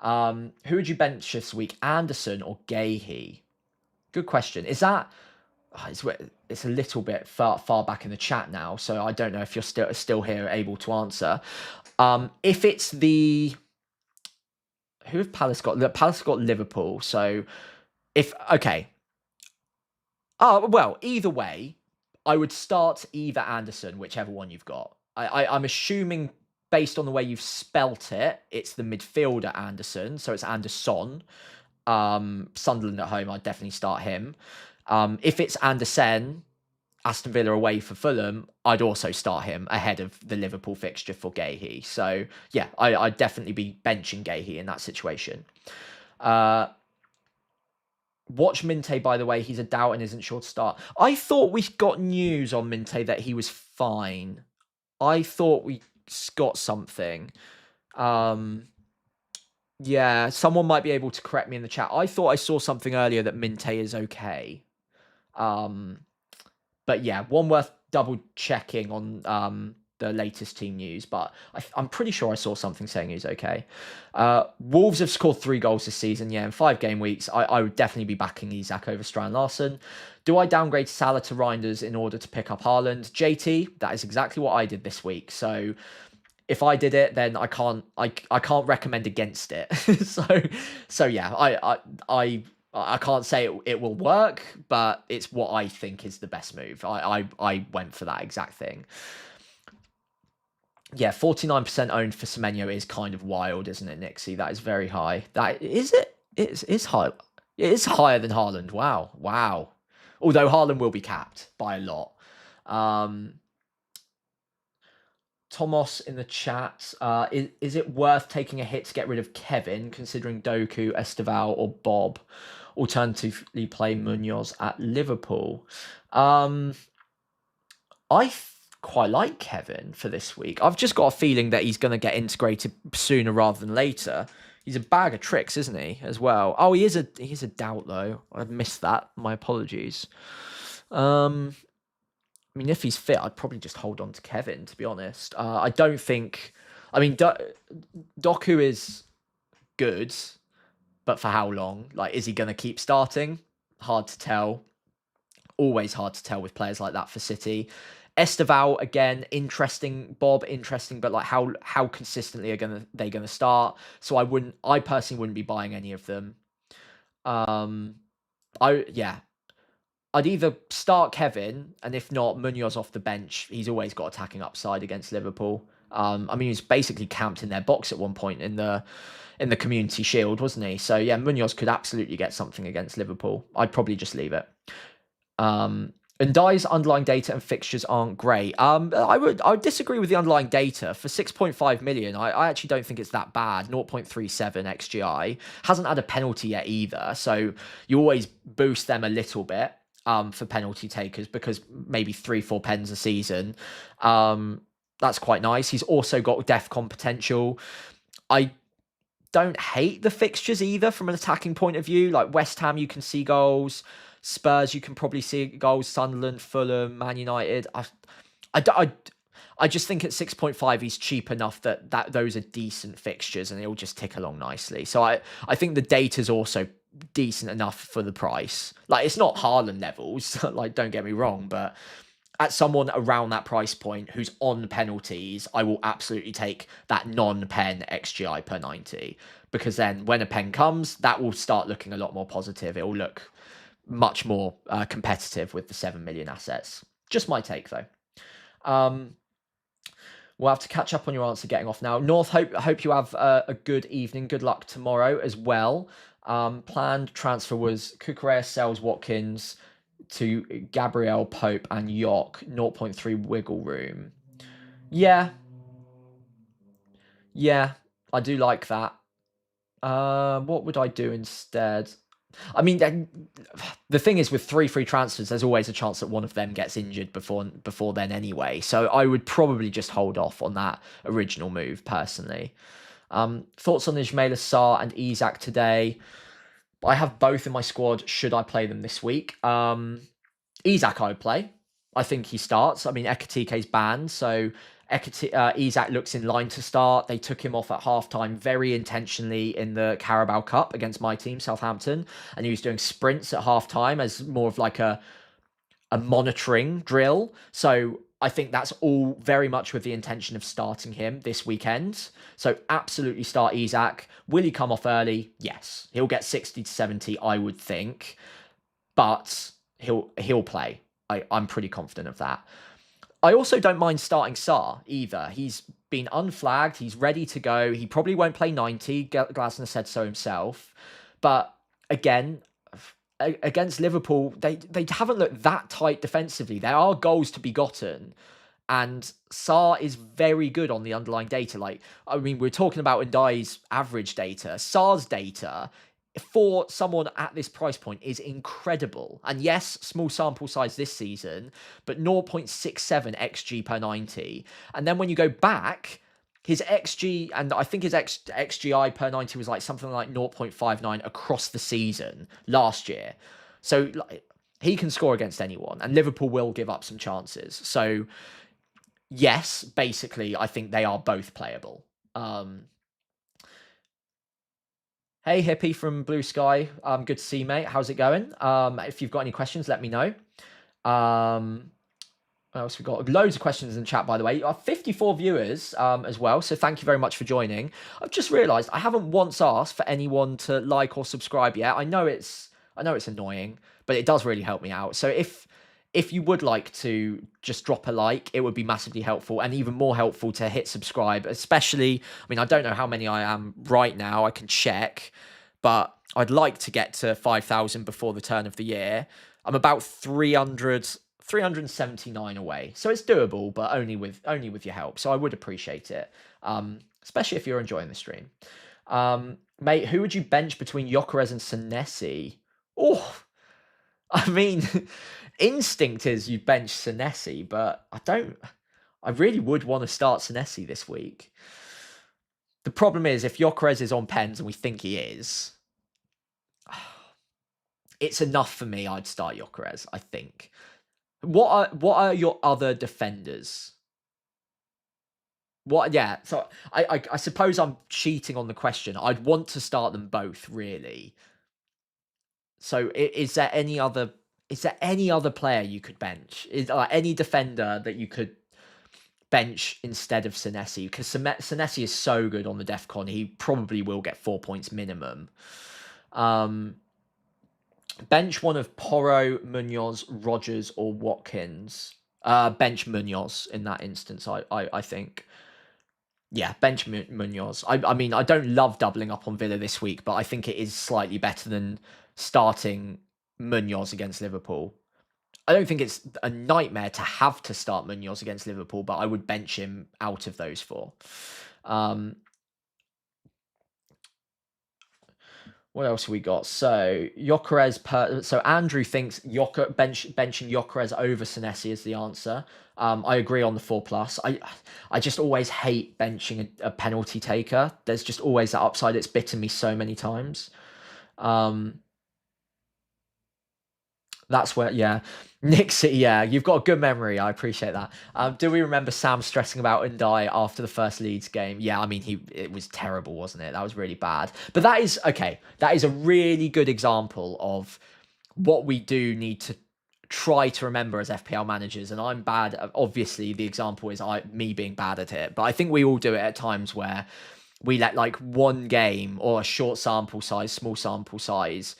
Who would you bench this week, Anderson or Gahey? Good question. Is that... it's a little bit far back in the chat now, so I don't know if you're still here able to answer. If it's the... Who have Palace got? Palace got Liverpool, so okay. Well, either way, I would start either Anderson, whichever one you've got. I'm assuming, based on the way you've spelt it, it's the midfielder Anderson, so it's Anderson. Sunderland at home, I'd definitely start him. If it's Andersen, Aston Villa away for Fulham, I'd also start him ahead of the Liverpool fixture for Gahey. So, yeah, I'd definitely be benching Gahey in that situation. Watch Minte, by the way. He's a doubt and isn't sure to start. I thought we got news on Minte that he was fine. I thought we got something. Yeah, someone might be able to correct me in the chat. I thought I saw something earlier that Minte is okay. But yeah, one worth double checking on the latest team news, but I'm pretty sure I saw something saying he's okay. Wolves have scored 3 goals this season, yeah, in 5 game weeks. I would definitely be backing Isak over Strand Larsen. Do I downgrade Salah to Reinders in order to pick up Haaland? JT, that is exactly what I did this week. So if I did it, then I can't recommend against it. so yeah, I can't say it will work, but it's what I think is the best move. I went for that exact thing. Yeah, 49% owned for Semenyo is kind of wild, isn't it, Nixie? That is very high. That is it. It's high. It is higher than Haaland. Wow. Although Haaland will be capped by a lot. Thomas in the chat, is it worth taking a hit to get rid of Kevin, considering Doku, Esteval, or Bob? Alternatively, play Munoz at Liverpool. I quite like Kevin for this week. I've just got a feeling that he's going to get integrated sooner rather than later. He's a bag of tricks, isn't he, as well? Oh, he is a doubt, though. I missed that. My apologies. I mean, if he's fit, I'd probably just hold on to Kevin, to be honest. I don't think... I mean, Doku is good, but for how long? Like, is he going to keep starting? Hard to tell. Always hard to tell with players like that for City. Esteval, again, interesting. Bob, interesting, but like how consistently are they gonna start? So I personally wouldn't be buying any of them. I'd either start Kevin, and if not, Munoz off the bench. He's always got attacking upside against Liverpool. I mean, he was basically camped in their box at one point in the Community Shield, wasn't he? So yeah, Munoz could absolutely get something against Liverpool. I'd probably just leave it. And Dye's underlying data and fixtures aren't great. I would disagree with the underlying data. For 6.5 million, I actually don't think it's that bad. 0.37 XGI. Hasn't had a penalty yet either. So you always boost them a little bit for penalty takers, because maybe 3-4 pens a season. That's quite nice. He's also got DEFCON potential. I don't hate the fixtures either from an attacking point of view. Like West Ham, you can see goals. Spurs, you can probably see goals. Sunderland, Fulham, Man United. I just think at 6.5 he's cheap enough that those are decent fixtures and it'll just tick along nicely. So I think the data's also decent enough for the price. Like, it's not Haaland levels, like, don't get me wrong, but at someone around that price point who's on penalties, I will absolutely take that non-pen XGI per 90, because then when a pen comes, that will start looking a lot more positive. It will look much more competitive with the 7 million assets. Just my take, though. We'll have to catch up on your answer getting off now. North, hope you have a good evening. Good luck tomorrow as well. Planned transfer was Kukurea sells Watkins to Gabriel, Pope and York, 0.3 wiggle room. Yeah, I do like that. What would I do instead? I mean, the thing is, with 3 free transfers, there's always a chance that one of them gets injured before then anyway. So I would probably just hold off on that original move, personally. Thoughts on Ismail Assar and Isak today? I have both in my squad. Should I play them this week? Isak I would play. I think he starts. I mean, Ekatike's banned, so Isak looks in line to start. They took him off at halftime very intentionally in the Carabao Cup against my team, Southampton, and he was doing sprints at halftime as more of like a monitoring drill. So I think that's all very much with the intention of starting him this weekend. So absolutely start Isak. Will he come off early? Yes. He'll get 60 to 70, I would think. But he'll play. I'm pretty confident of that. I also don't mind starting Sarr either. He's been unflagged. He's ready to go. He probably won't play 90. Glasner said so himself. But again, against Liverpool, they haven't looked that tight defensively. There are goals to be gotten. And Sarr is very good on the underlying data. Like, I mean, we're talking about Ndai's average data. Sarr's data for someone at this price point is incredible. And yes, small sample size this season, but 0.67 XG per 90. And then when you go back, his XG, and I think his XGI per 90 was like something like 0.59 across the season last year. So like, he can score against anyone, and Liverpool will give up some chances. So yes, basically, I think they are both playable. Hey, Hippie from Blue Sky. Good to see you, mate. How's it going? If you've got any questions, let me know. What else we got? Loads of questions in the chat, by the way. You have 54 viewers as well, so thank you very much for joining. I've just realised I haven't once asked for anyone to like or subscribe yet. I know it's annoying, but it does really help me out. So if you would like to just drop a like, it would be massively helpful, and even more helpful to hit subscribe, especially, I mean, I don't know how many I am right now, I can check, but I'd like to get to 5,000 before the turn of the year. I'm about 379 away, so it's doable, but only with your help, so I would appreciate it, especially if you're enjoying the stream. Mate, who would you bench between Gyökeres and Senesi? Oh, I mean, instinct is you bench Senesi, but I really would want to start Senesi this week. The problem is, if Gyökeres is on pens, and we think he is, it's enough for me. I'd start Gyökeres, I think. What are your other defenders? So I suppose I'm cheating on the question. I'd want to start them both, really. So is there any other player you could bench? Is like any defender that you could bench instead of Senesi? Because Senesi is so good on the DEFCON, he probably will get 4 points minimum. Bench one of Porro, Munoz, Rogers, or Watkins. Bench Munoz in that instance, I think. Yeah, bench Munoz. I mean, I don't love doubling up on Villa this week, but I think it is slightly better than starting Munoz against Liverpool. I don't think it's a nightmare to have to start Munoz against Liverpool, but I would bench him out of those four. What else have we got? So Gyökeres. So Andrew thinks benching Gyökeres over Senesi is the answer. I agree on the 4+. I just always hate benching a penalty taker. There's just always that upside. It's bitten me so many times. That's where, yeah. Nick's, yeah, you've got a good memory. I appreciate that. Do we remember Sam stressing about Ndiaye after the first Leeds game? Yeah, I mean, it was terrible, wasn't it? That was really bad. But that is, okay, that is a really good example of what we do need to try to remember as FPL managers. And I'm bad. Obviously, the example is me being bad at it. But I think we all do it at times where we let like one game or a short sample size, small sample size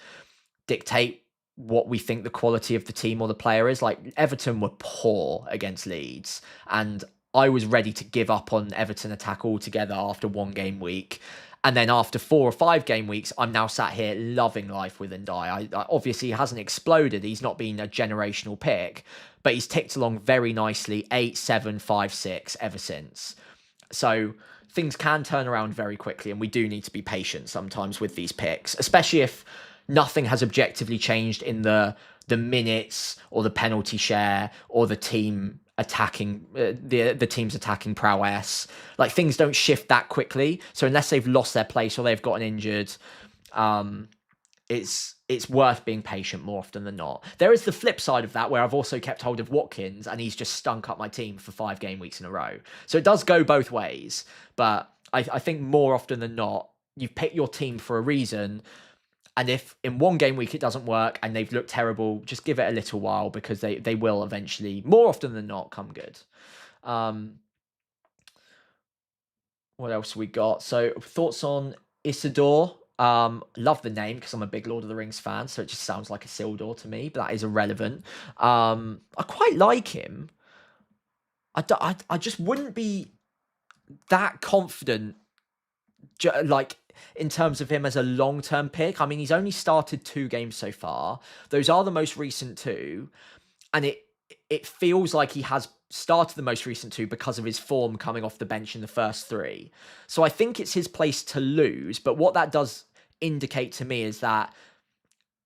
dictate what we think the quality of the team or the player is. Like Everton were poor against Leeds, and I was ready to give up on Everton attack altogether after one game week. And then after 4 or 5 game weeks, I'm now sat here loving life with Ndiaye. Obviously, he hasn't exploded. He's not been a generational pick, but he's ticked along very nicely, 8, 7, 5, 6 ever since. So things can turn around very quickly, and we do need to be patient sometimes with these picks, especially if nothing has objectively changed in the minutes or the penalty share or the team attacking the team's attacking prowess. Like things don't shift that quickly. So unless they've lost their place or they've gotten injured, it's worth being patient more often than not. There is the flip side of that where I've also kept hold of Watkins and he's just stunk up my team for 5 game weeks in a row. So it does go both ways. But I think more often than not, you pick your team for a reason. And if in one game week it doesn't work and they've looked terrible, just give it a little while because they will eventually, more often than not, come good. What else we got? So thoughts on Isidore. Love the name because I'm a big Lord of the Rings fan, so it just sounds like Isildur to me, but that is irrelevant. I quite like him. I just wouldn't be that confident like in terms of him as a long-term pick. I mean, he's only started 2 games so far. Those are the most recent 2. And it feels like he has started the most recent 2 because of his form coming off the bench in the first 3. So I think it's his place to lose. But what that does indicate to me is that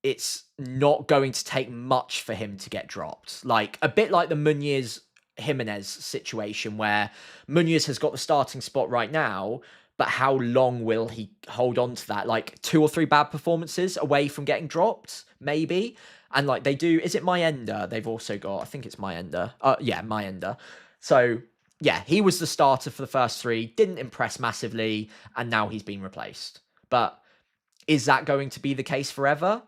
it's not going to take much for him to get dropped. Like a bit like the Muniz Jimenez situation where Muniz has got the starting spot right now, but how long will he hold on to that? Like 2 or 3 bad performances away from getting dropped, maybe. And like they do, is it Mayenda? They've also got, I think it's Mayenda. Yeah, Mayenda. So yeah, he was the starter for the first 3, didn't impress massively, and now he's been replaced. But is that going to be the case forever?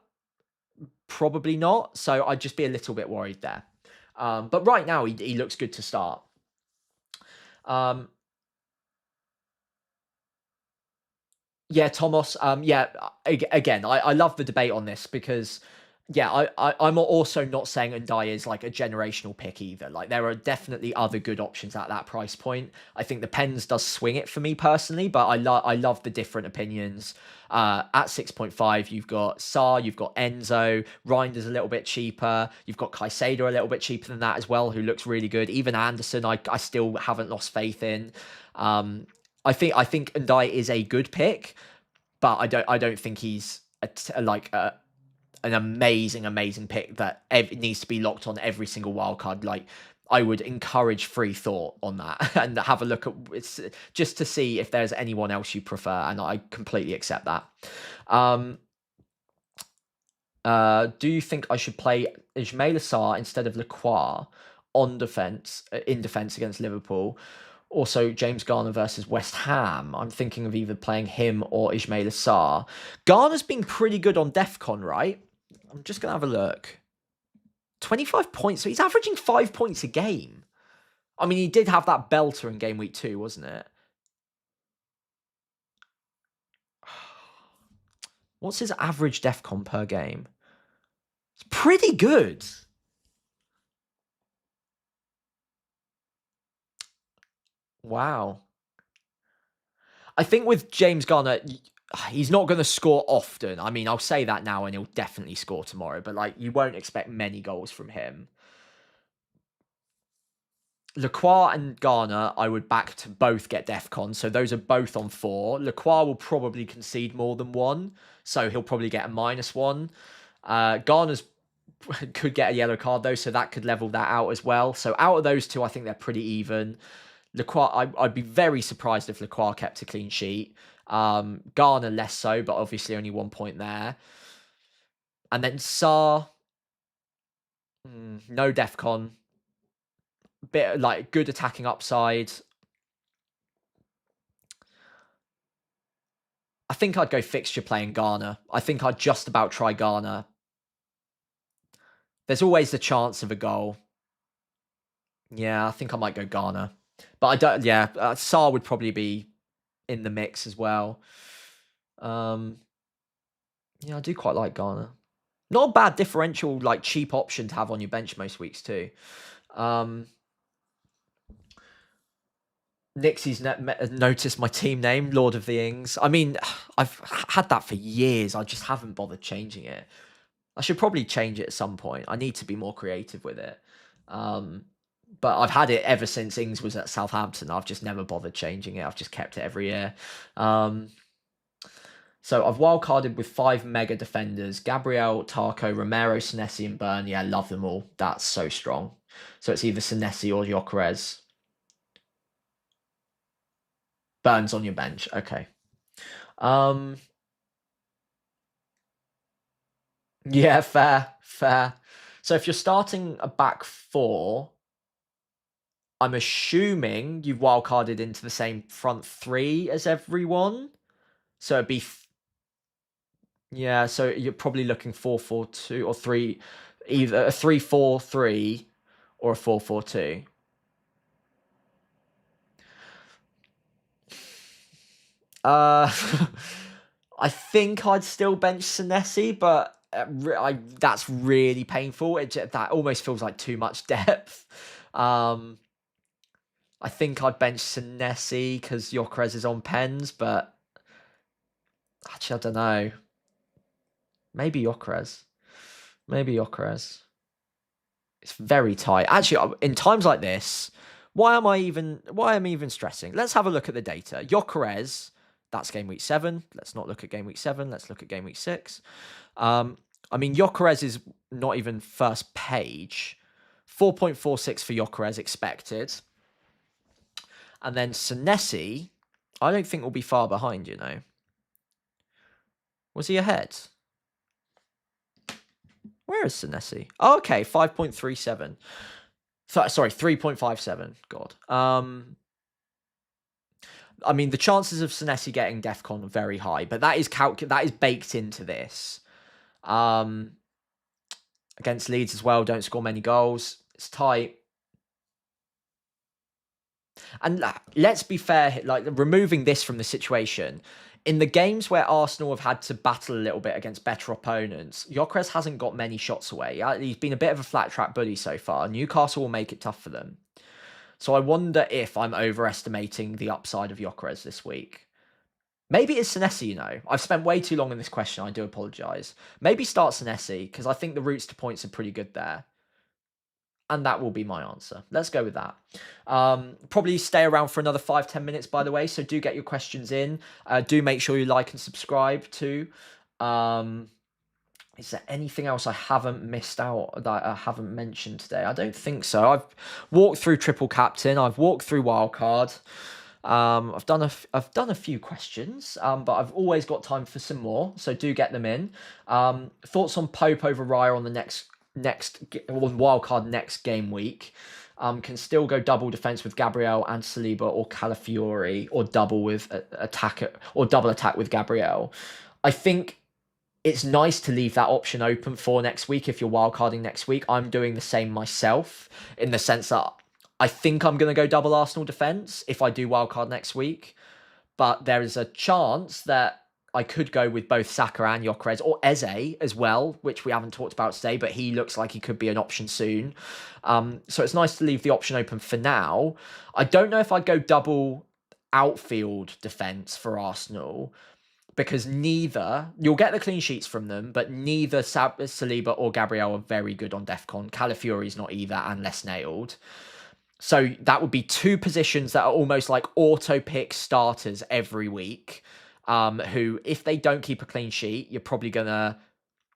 Probably not. So I'd just be a little bit worried there. But right now he looks good to start. Yeah, Thomas. Yeah, again, I love the debate on this because, yeah, I'm also not saying Ndiaye is like a generational pick either. Like there are definitely other good options at that price point. I think the Pens does swing it for me personally, but I love the different opinions. At 6.5, you've got Sarr, you've got Enzo, Reinder's a little bit cheaper. You've got Caicedo a little bit cheaper than that as well, who looks really good. Even Anderson, I still haven't lost faith in. I think Ndiaye is a good pick, but I don't think he's an amazing pick that needs to be locked on every single wildcard. Like I would encourage free thought on that and have a look at it's just to see if there's anyone else you prefer, and I completely accept that. Do you think I should play Ismaila Sarr instead of Lacroix in defense against Liverpool? Also, James Garner versus West Ham. I'm thinking of either playing him or Ismaila Sarr. Garner's been pretty good on DEFCON, right? I'm just going to have a look. 25 points. So he's averaging 5 points a game. I mean, he did have that belter in game week 2, wasn't it? What's his average DEFCON per game? It's pretty good. Wow. I think with James Garner, he's not going to score often. I mean, I'll say that now and he'll definitely score tomorrow, but like you won't expect many goals from him. Lacroix and Garner, I would back to both get DEFCON, so those are both on 4. Lacroix will probably concede more than 1, so he'll probably get a -1. Garner's could get a yellow card though, so that could level that out as well. So out of those two, I think they're pretty even. Lacroix, I'd be very surprised if Lacroix kept a clean sheet. Garner less so, but obviously only 1 point there. And then Sarr, no DEFCON. Bit like good attacking upside. I think I'd go fixture playing Garner. I think I'd just about try Garner. There's always the chance of a goal. Yeah, I think I might go Garner. But I don't, yeah, Sarr would probably be in the mix as well. Yeah, I do quite like Garner. Not a bad differential, like cheap option to have on your bench most weeks too. Nixie's noticed my team name, Lord of the Ings. I mean, I've had that for years. I just haven't bothered changing it. I should probably change it at some point. I need to be more creative with it. But I've had it ever since Ings was at Southampton. I've just never bothered changing it. I've just kept it every year. So I've wildcarded with 5 mega defenders. Gabriel, Tarko, Romero, Senesi, and Burn. Yeah, love them all. That's so strong. So it's either Senesi or Gyökeres. Burns on your bench. Okay. Yeah, fair. So if you're starting a back 4, I'm assuming you've wildcarded into the same front 3 as everyone. So it'd be... yeah, so you're probably looking 4-4-2 or 3... either a 3-4-3 or a 4-4-2. I think I'd still bench Senesi, but that's really painful. That almost feels like too much depth. I think I'd bench Senesi because Gyökeres is on pens, but actually I don't know. Maybe Gyökeres. It's very tight. Actually, in times like this, why am I even stressing? Let's have a look at the data. Gyökeres, that's game week 7. Let's not look at game week 7. Let's look at game week 6. I mean, Gyökeres is not even first page. 4.46 for Gyökeres expected. And then Senesi, I don't think will be far behind, you know. Was he ahead? Where is Senesi? Oh, okay, 5.37. Sorry, 3.57. God. I mean, the chances of Senesi getting DEFCON are very high, but that is baked into this. Against Leeds as well, don't score many goals. It's tight. And let's be fair, like removing this from the situation, in the games where Arsenal have had to battle a little bit against better opponents, Gyökeres hasn't got many shots away. He's been a bit of a flat track bully so far. Newcastle will make it tough for them. So I wonder if I'm overestimating the upside of Gyökeres this week. Maybe it's Senesi, you know. I've spent way too long on this question. I do apologise. Maybe start Senesi, because I think the routes to points are pretty good there. And that will be my answer. Let's go with that. Probably stay around for another 5-10 minutes, by the way. So do get your questions in. Do make sure you like and subscribe too. Is there anything else I haven't missed out that I haven't mentioned today? I don't think so. I've walked through Triple Captain. I've walked through Wildcard. I've done a few questions, but I've always got time for some more. So do get them in. Thoughts on Pope over Raya on the next wildcard next game week. Can still go double defense with Gabriel and Saliba or Calafiori, or double attack with Gabriel. I think it's nice to leave that option open for next week if you're wildcarding next week. I'm doing the same myself in the sense that I think I'm going to go double Arsenal defense if I do wildcard next week, but there is a chance that I could go with both Saka and Gyökeres, or Eze as well, which we haven't talked about today, but he looks like he could be an option soon. So it's nice to leave the option open for now. I don't know if I'd go double outfield defence for Arsenal, because you'll get the clean sheets from them, but neither Saliba or Gabriel are very good on DEFCON. Calafiori's not either, and less nailed. So that would be two positions that are almost like auto pick starters every week, who, if they don't keep a clean sheet, you're probably going to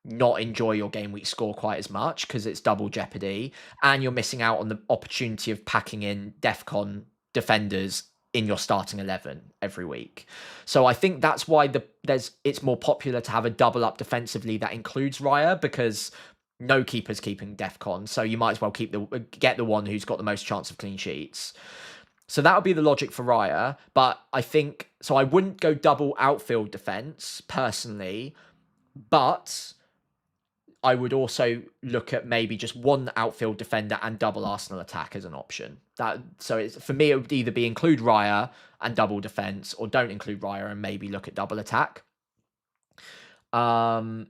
not enjoy your game week score quite as much because it's double jeopardy, and you're missing out on the opportunity of packing in DEFCON defenders in your starting 11 every week. So I think that's why it's more popular to have a double up defensively that includes Raya, because no keeper's keeping DEFCON, so you might as well get the one who's got the most chance of clean sheets. So that would be the logic for Raya, but I think, so I wouldn't go double outfield defense personally, but I would also look at maybe just one outfield defender and double Arsenal attack as an option. For me, it would either be include Raya and double defense, or don't include Raya and maybe look at double attack. I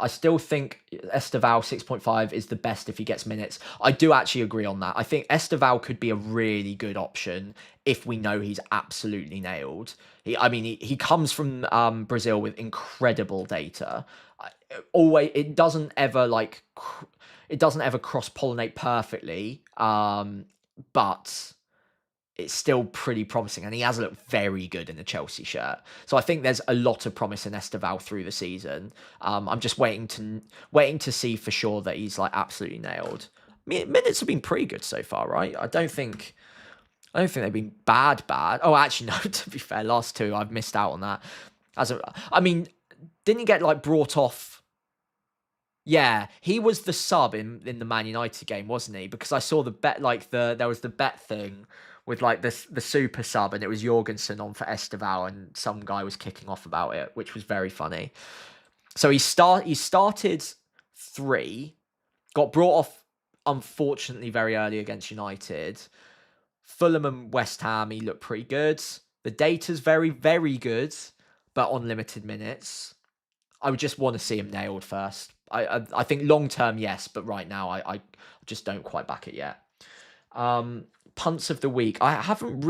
still think Esteval 6.5 is the best if he gets minutes. I do actually agree on that. I think Esteval could be a really good option if we know he's absolutely nailed. He comes from Brazil with incredible data. It doesn't ever cross-pollinate perfectly, but it's still pretty promising, and he has looked very good in the Chelsea shirt. So I think there's a lot of promise in Esteval through the season. I'm just waiting to see for sure that he's like absolutely nailed. Minutes have been pretty good so far, right? I don't think they've been bad. Oh, actually, no. To be fair, last two I've missed out on that. Didn't he get like brought off? Yeah, he was the sub in the Man United game, wasn't he? Because I saw the bet, there was the bet thing with like the super sub, and it was Jorgensen on for Esteval, and some guy was kicking off about it, which was very funny. So he started 3, got brought off unfortunately very early against United. Fulham and West Ham, he looked pretty good. The data's very, very good, but on limited minutes. I would just want to see him nailed first. I think long term, yes, but right now I just don't quite back it yet. Punts of the week. I haven't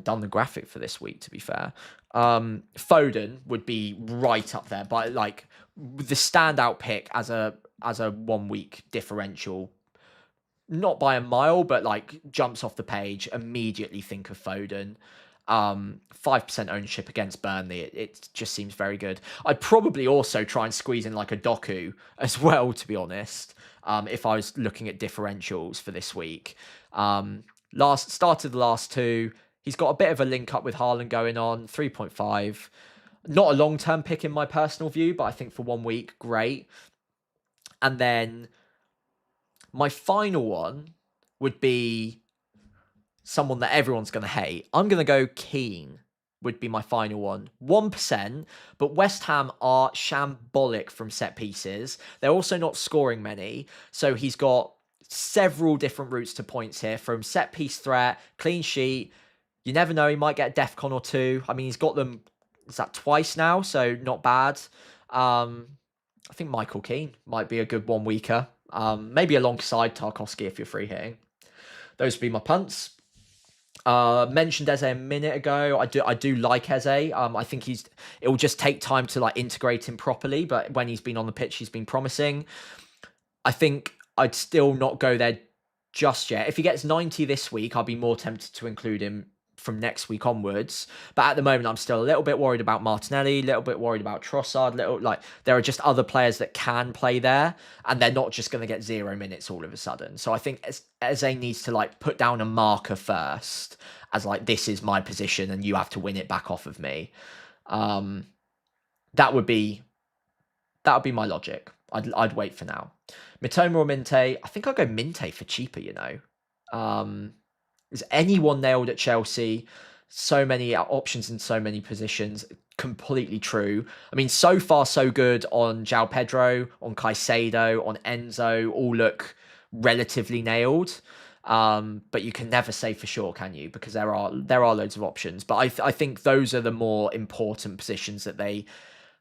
done the graphic for this week, to be fair. Foden would be right up there, but like the standout pick as a 1 week differential, not by a mile, but like jumps off the page. Immediately think of Foden. 5% ownership against Burnley. It just seems very good. I'd probably also try and squeeze in like a Doku as well, to be honest. If I was looking at differentials for this week. Started the last 2. He's got a bit of a link up with Haaland going on. 3.5. Not a long-term pick in my personal view, but I think for 1 week, great. And then my final one would be someone that everyone's going to hate. I'm going to go Keane, would be my final one. 1%, but West Ham are shambolic from set pieces. They're also not scoring many, so he's got several different routes to points here, from set piece threat, clean sheet. You never know, he might get a DEFCON or 2. He's got them, is that twice now, so not bad. I think Michael Keane might be a good 1 weeker. Maybe alongside Tarkowski if you're free hitting. Those would be my punts. Mentioned Eze a minute ago. I do like Eze. I think it will just take time to like integrate him properly, but when he's been on the pitch, he's been promising. I think I'd still not go there just yet. If he gets 90 this week, I'll be more tempted to include him from next week onwards. But at the moment, I'm still a little bit worried about Martinelli, a little bit worried about Trossard, there are just other players that can play there, and they're not just going to get 0 minutes all of a sudden. So I think Eze needs to like put down a marker first, as like, this is my position and you have to win it back off of me. That would be my logic. I'd wait for now. Mitoma or Minte? I think I'll go Minte for cheaper, Is anyone nailed at Chelsea? So many options in so many positions. Completely true. So far so good on João Pedro, on Caicedo, on Enzo. All look relatively nailed. But you can never say for sure, can you? Because there are loads of options. But I think those are the more important positions that they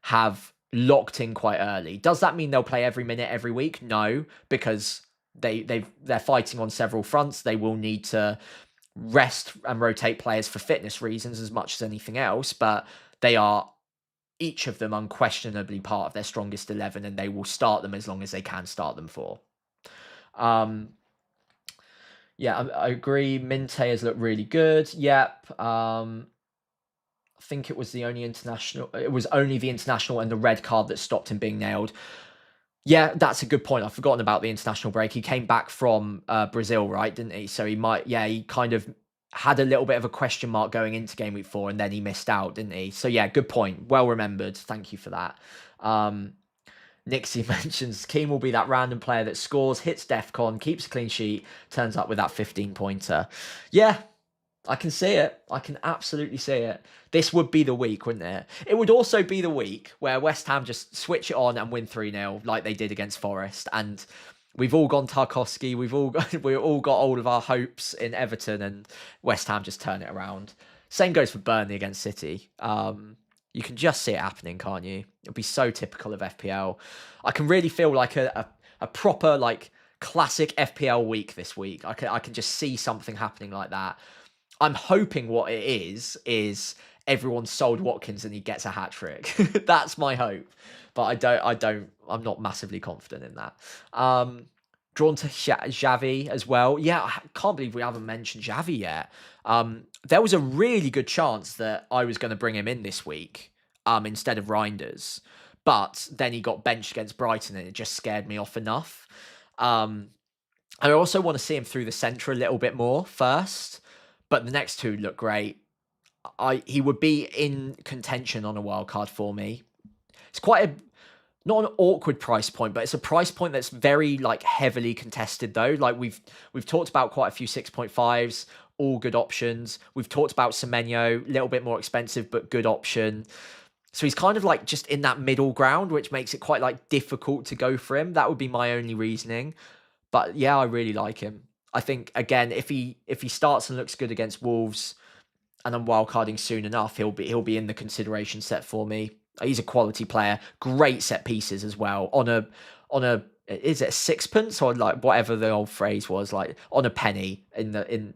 have locked in quite early. Does that mean they'll play every minute every week? No, because they're fighting on several fronts. They will need to rest and rotate players for fitness reasons as much as anything else, but they are each of them unquestionably part of their strongest 11, and they will start them as long as they can start them for. Yeah, I agree. Minte has looked really good. Yep. I think it was the only international. It was only the international and the red card that stopped him being nailed. Yeah, that's a good point. I've forgotten about the international break. He came back from Brazil, right? Didn't he? So he kind of had a little bit of a question mark going into Game Week 4, and then he missed out, didn't he? So yeah, good point. Well remembered. Thank you for that. Nixie mentions Keane will be that random player that scores, hits DEFCON, keeps a clean sheet, turns up with that 15-pointer. Yeah, I can see it. I can absolutely see it. This would be the week, wouldn't it? It would also be the week where West Ham just switch it on and win 3-0 like they did against Forest. And we've all gone Tarkowski. We've all got all of our hopes in Everton, and West Ham just turn it around. Same goes for Burnley against City. You can just see it happening, can't you? It'll be so typical of FPL. I can really feel like a proper, like, classic FPL week this week. I can just see something happening like that. I'm hoping what it is everyone sold Watkins and he gets a hat trick. That's my hope. But I'm not massively confident in that. Drawn to Xavi as well. Yeah, I can't believe we haven't mentioned Xavi yet. There was a really good chance that I was going to bring him in this week instead of Reinders. But then he got benched against Brighton and it just scared me off enough. I also want to see him through the centre a little bit more first. But the next two look great. He would be in contention on a wild card for me. It's quite not an awkward price point, but it's a price point that's very like heavily contested though. Like we've talked about quite a few 6.5s, all good options. We've talked about Semenyo, a little bit more expensive, but good option. So he's kind of like just in that middle ground, which makes it quite like difficult to go for him. That would be my only reasoning. But yeah, I really like him. I think again, if he starts and looks good against Wolves, and I'm wildcarding soon enough, he'll be in the consideration set for me. He's a quality player, great set pieces as well. On a is it a sixpence or like whatever the old phrase was, like on a penny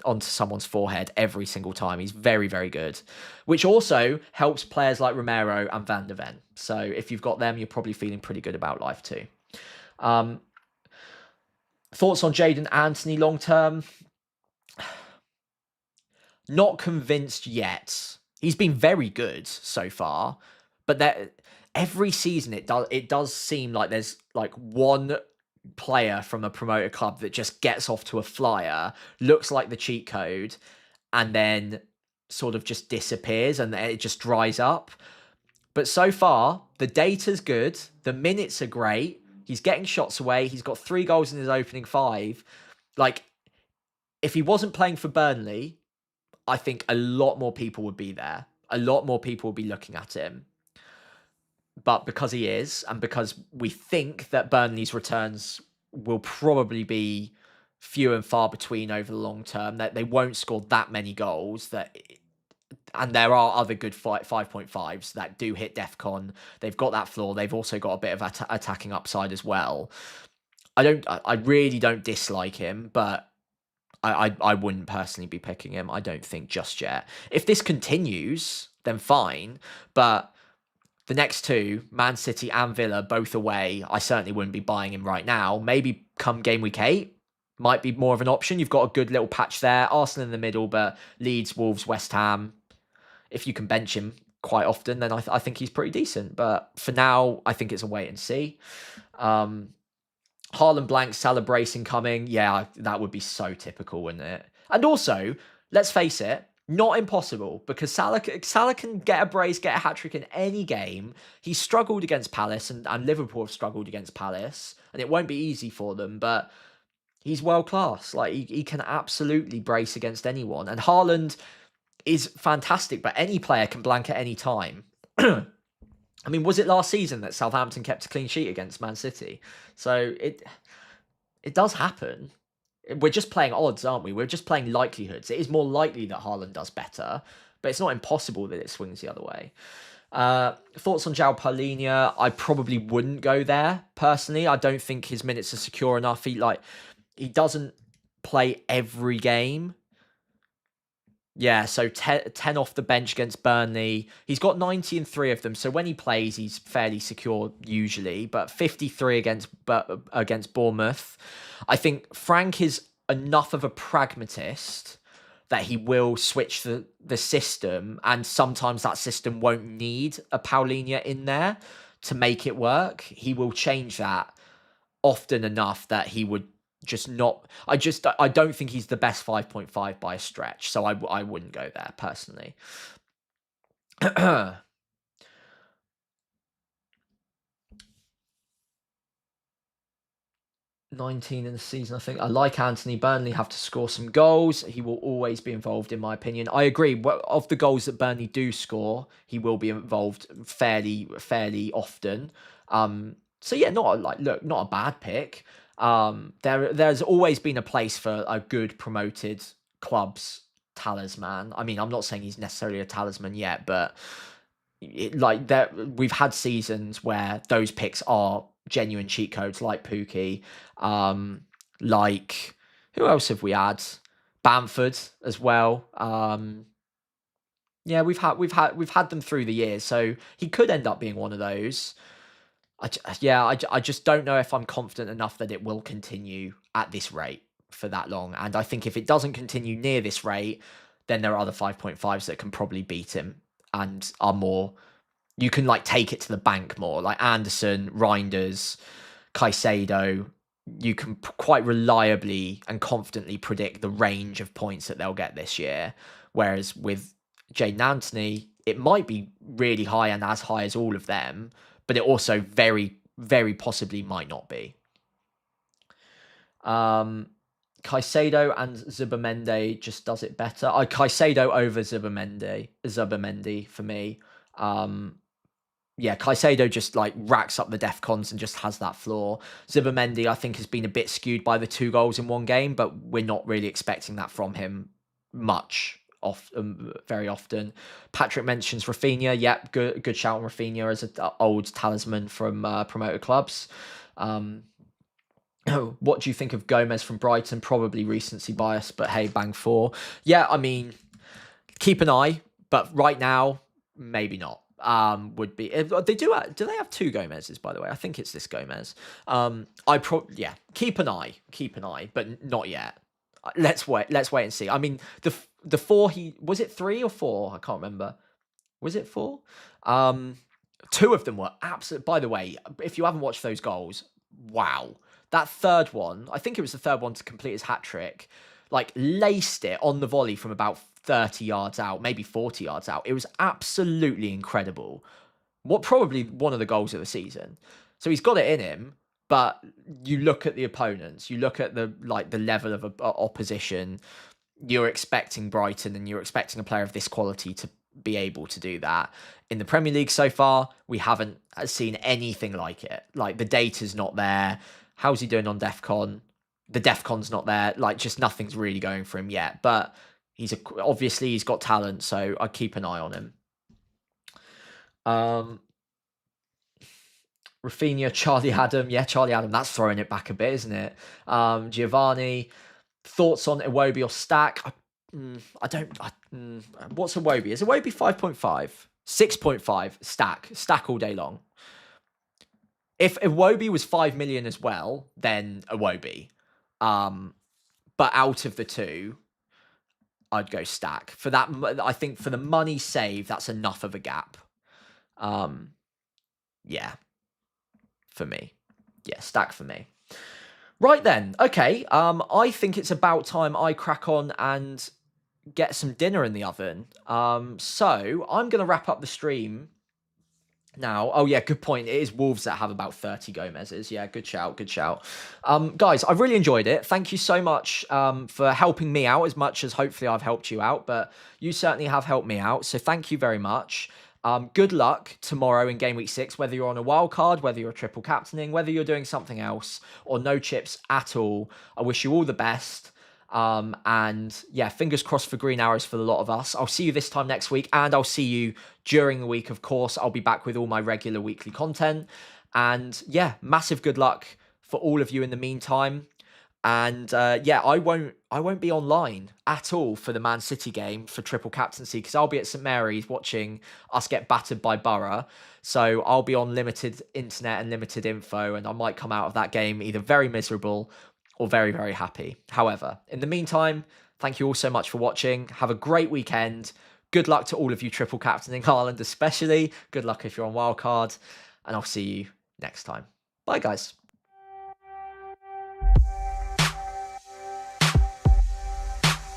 onto someone's forehead every single time. He's very, very good, which also helps players like Romero and Van der Ven. So if you've got them, you're probably feeling pretty good about life too. Thoughts on Jadon Anthony long term? Not convinced yet. He's been very good so far, but every season it does seem like there's like one player from a promoted club that just gets off to a flyer, looks like the cheat code, and then sort of just disappears and it just dries up. But so far, the data's good, the minutes are great, he's getting shots away, he's got 3 goals in his opening 5. Like, if he wasn't playing for Burnley, I think a lot more people would be there. A lot more people would be looking at him. But because he is, and because we think that Burnley's returns will probably be few and far between over the long term, that they won't score that many goals, and there are other good 5.5s that do hit DEFCON. They've got that floor. They've also got a bit of attacking upside as well. I really don't dislike him, but I wouldn't personally be picking him, I don't think, just yet. If this continues, then fine. But the next two, Man City and Villa, both away, I certainly wouldn't be buying him right now. Maybe come game week 8, might be more of an option. You've got a good little patch there. Arsenal in the middle, but Leeds, Wolves, West Ham. If you can bench him quite often, then I think he's pretty decent. But for now, I think it's a wait and see. Haaland blank, Salah bracing coming. Yeah, that would be so typical, wouldn't it? And also, let's face it, not impossible, because Salah can get a brace, get a hat-trick in any game. He struggled against Palace, and Liverpool have struggled against Palace, and it won't be easy for them, but he's world-class. Like, he can absolutely brace against anyone. And Haaland is fantastic, but any player can blank at any time. I mean, was it last season that Southampton kept a clean sheet against Man City? So it does happen. We're just playing odds, aren't we? We're just playing likelihoods. It is more likely that Haaland does better, but it's not impossible that it swings the other way. Thoughts on João Palhinha? I probably wouldn't go there, personally. I don't think his minutes are secure enough. He doesn't play every game. Yeah, so 10 off the bench against Burnley. He's got 90 in three of them. So when he plays, he's fairly secure usually. But 53 against Bournemouth. I think Frank is enough of a pragmatist that he will switch the system. And sometimes that system won't need a Paulinho in there to make it work. He will change that often enough that he would just not. I don't think he's the best 5.5 by a stretch, so I wouldn't go there personally. 19 in the season, I think. I like Anthony. Burnley have to score some goals. He will always be involved, in my opinion. I agree. Of the goals that Burnley do score, he will be involved fairly often. So yeah, not a bad pick. There's always been a place for a good promoted club's talisman. I mean, I'm not saying he's necessarily a talisman yet, but we've had seasons where those picks are genuine cheat codes, like Pookie, like who else have we had? Bamford as well. Yeah, we've had them through the years, so he could end up being one of those. I just don't know if I'm confident enough that it will continue at this rate for that long. And I think if it doesn't continue near this rate, then there are other 5.5s that can probably beat him and are more. You can take it to the bank more, like Anderson, Reinders, Caicedo. You can quite reliably and confidently predict the range of points that they'll get this year. Whereas with Jadon Anthony, it might be really high and as high as all of them, but it also very, very possibly might not be. Caicedo and Zubimendi just does it better. Caicedo over Zubimendi for me. Yeah, Caicedo just racks up the defcons and just has that floor. Zubimendi, I think, has been a bit skewed by the 2 goals in one game, but we're not really expecting that from him very often. Patrick mentions Rafinha. Yep, good shout on Rafinha as an old talisman from promoted clubs. What do you think of Gomez from Brighton? Probably recency bias, but hey, bang 4. Yeah, I mean, keep an eye, but right now, maybe not. Would be they do they have 2 Gomez's, by the way? I think it's this Gomez. Keep an eye, but not yet. Let's wait and see. I mean, the 4 was it 3 or 4? I can't remember. Was it 4? 2 of them were absolute. By the way, if you haven't watched those goals, wow. That third one, I think it was the third one to complete his hat trick, laced it on the volley from about 30 yards out, maybe 40 yards out. It was absolutely incredible. Probably one of the goals of the season. So he's got it in him, but you look at the opponents, you look at the level of opposition, you're expecting Brighton and you're expecting a player of this quality to be able to do that. In the Premier League so far, we haven't seen anything like it. The data's not there. How's he doing on DEFCON? The DEFCON's not there. Just nothing's really going for him yet. But obviously he's got talent, so I keep an eye on him. Rafinha, Charlie Adam. Yeah, Charlie Adam. That's throwing it back a bit, isn't it? Giovanni. Thoughts on Iwobi or Stack? What's Iwobi? Is Iwobi 5.5? 6.5? Stack all day long. If Iwobi was 5 million as well, then Iwobi. But out of the 2, I'd go Stack. For that, I think for the money saved, that's enough of a gap. Yeah. For me. Yeah, Stack for me. Right then. Okay. I think it's about time I crack on and get some dinner in the oven. So I'm going to wrap up the stream now. Oh yeah, good point. It is Wolves that have about 30 Gomez's. Yeah, good shout. Guys, I've really enjoyed it. Thank you so much for helping me out as much as hopefully I've helped you out, but you certainly have helped me out. So thank you very much. Good luck tomorrow in Game Week 6, whether you're on a wild card, whether you're triple captaining, whether you're doing something else or no chips at all. I wish you all the best. And yeah, fingers crossed for green arrows for a lot of us. I'll see you this time next week, and I'll see you during the week. Of course, I'll be back with all my regular weekly content. And yeah, massive good luck for all of you in the meantime. And yeah, I won't be online at all for the Man City game for triple captaincy because I'll be at St Mary's watching us get battered by Borough. So I'll be on limited internet and limited info, and I might come out of that game either very miserable or very, very happy. However, in the meantime, thank you all so much for watching. Have a great weekend. Good luck to all of you triple captaining Haaland especially. Good luck if you're on wildcard, and I'll see you next time. Bye, guys.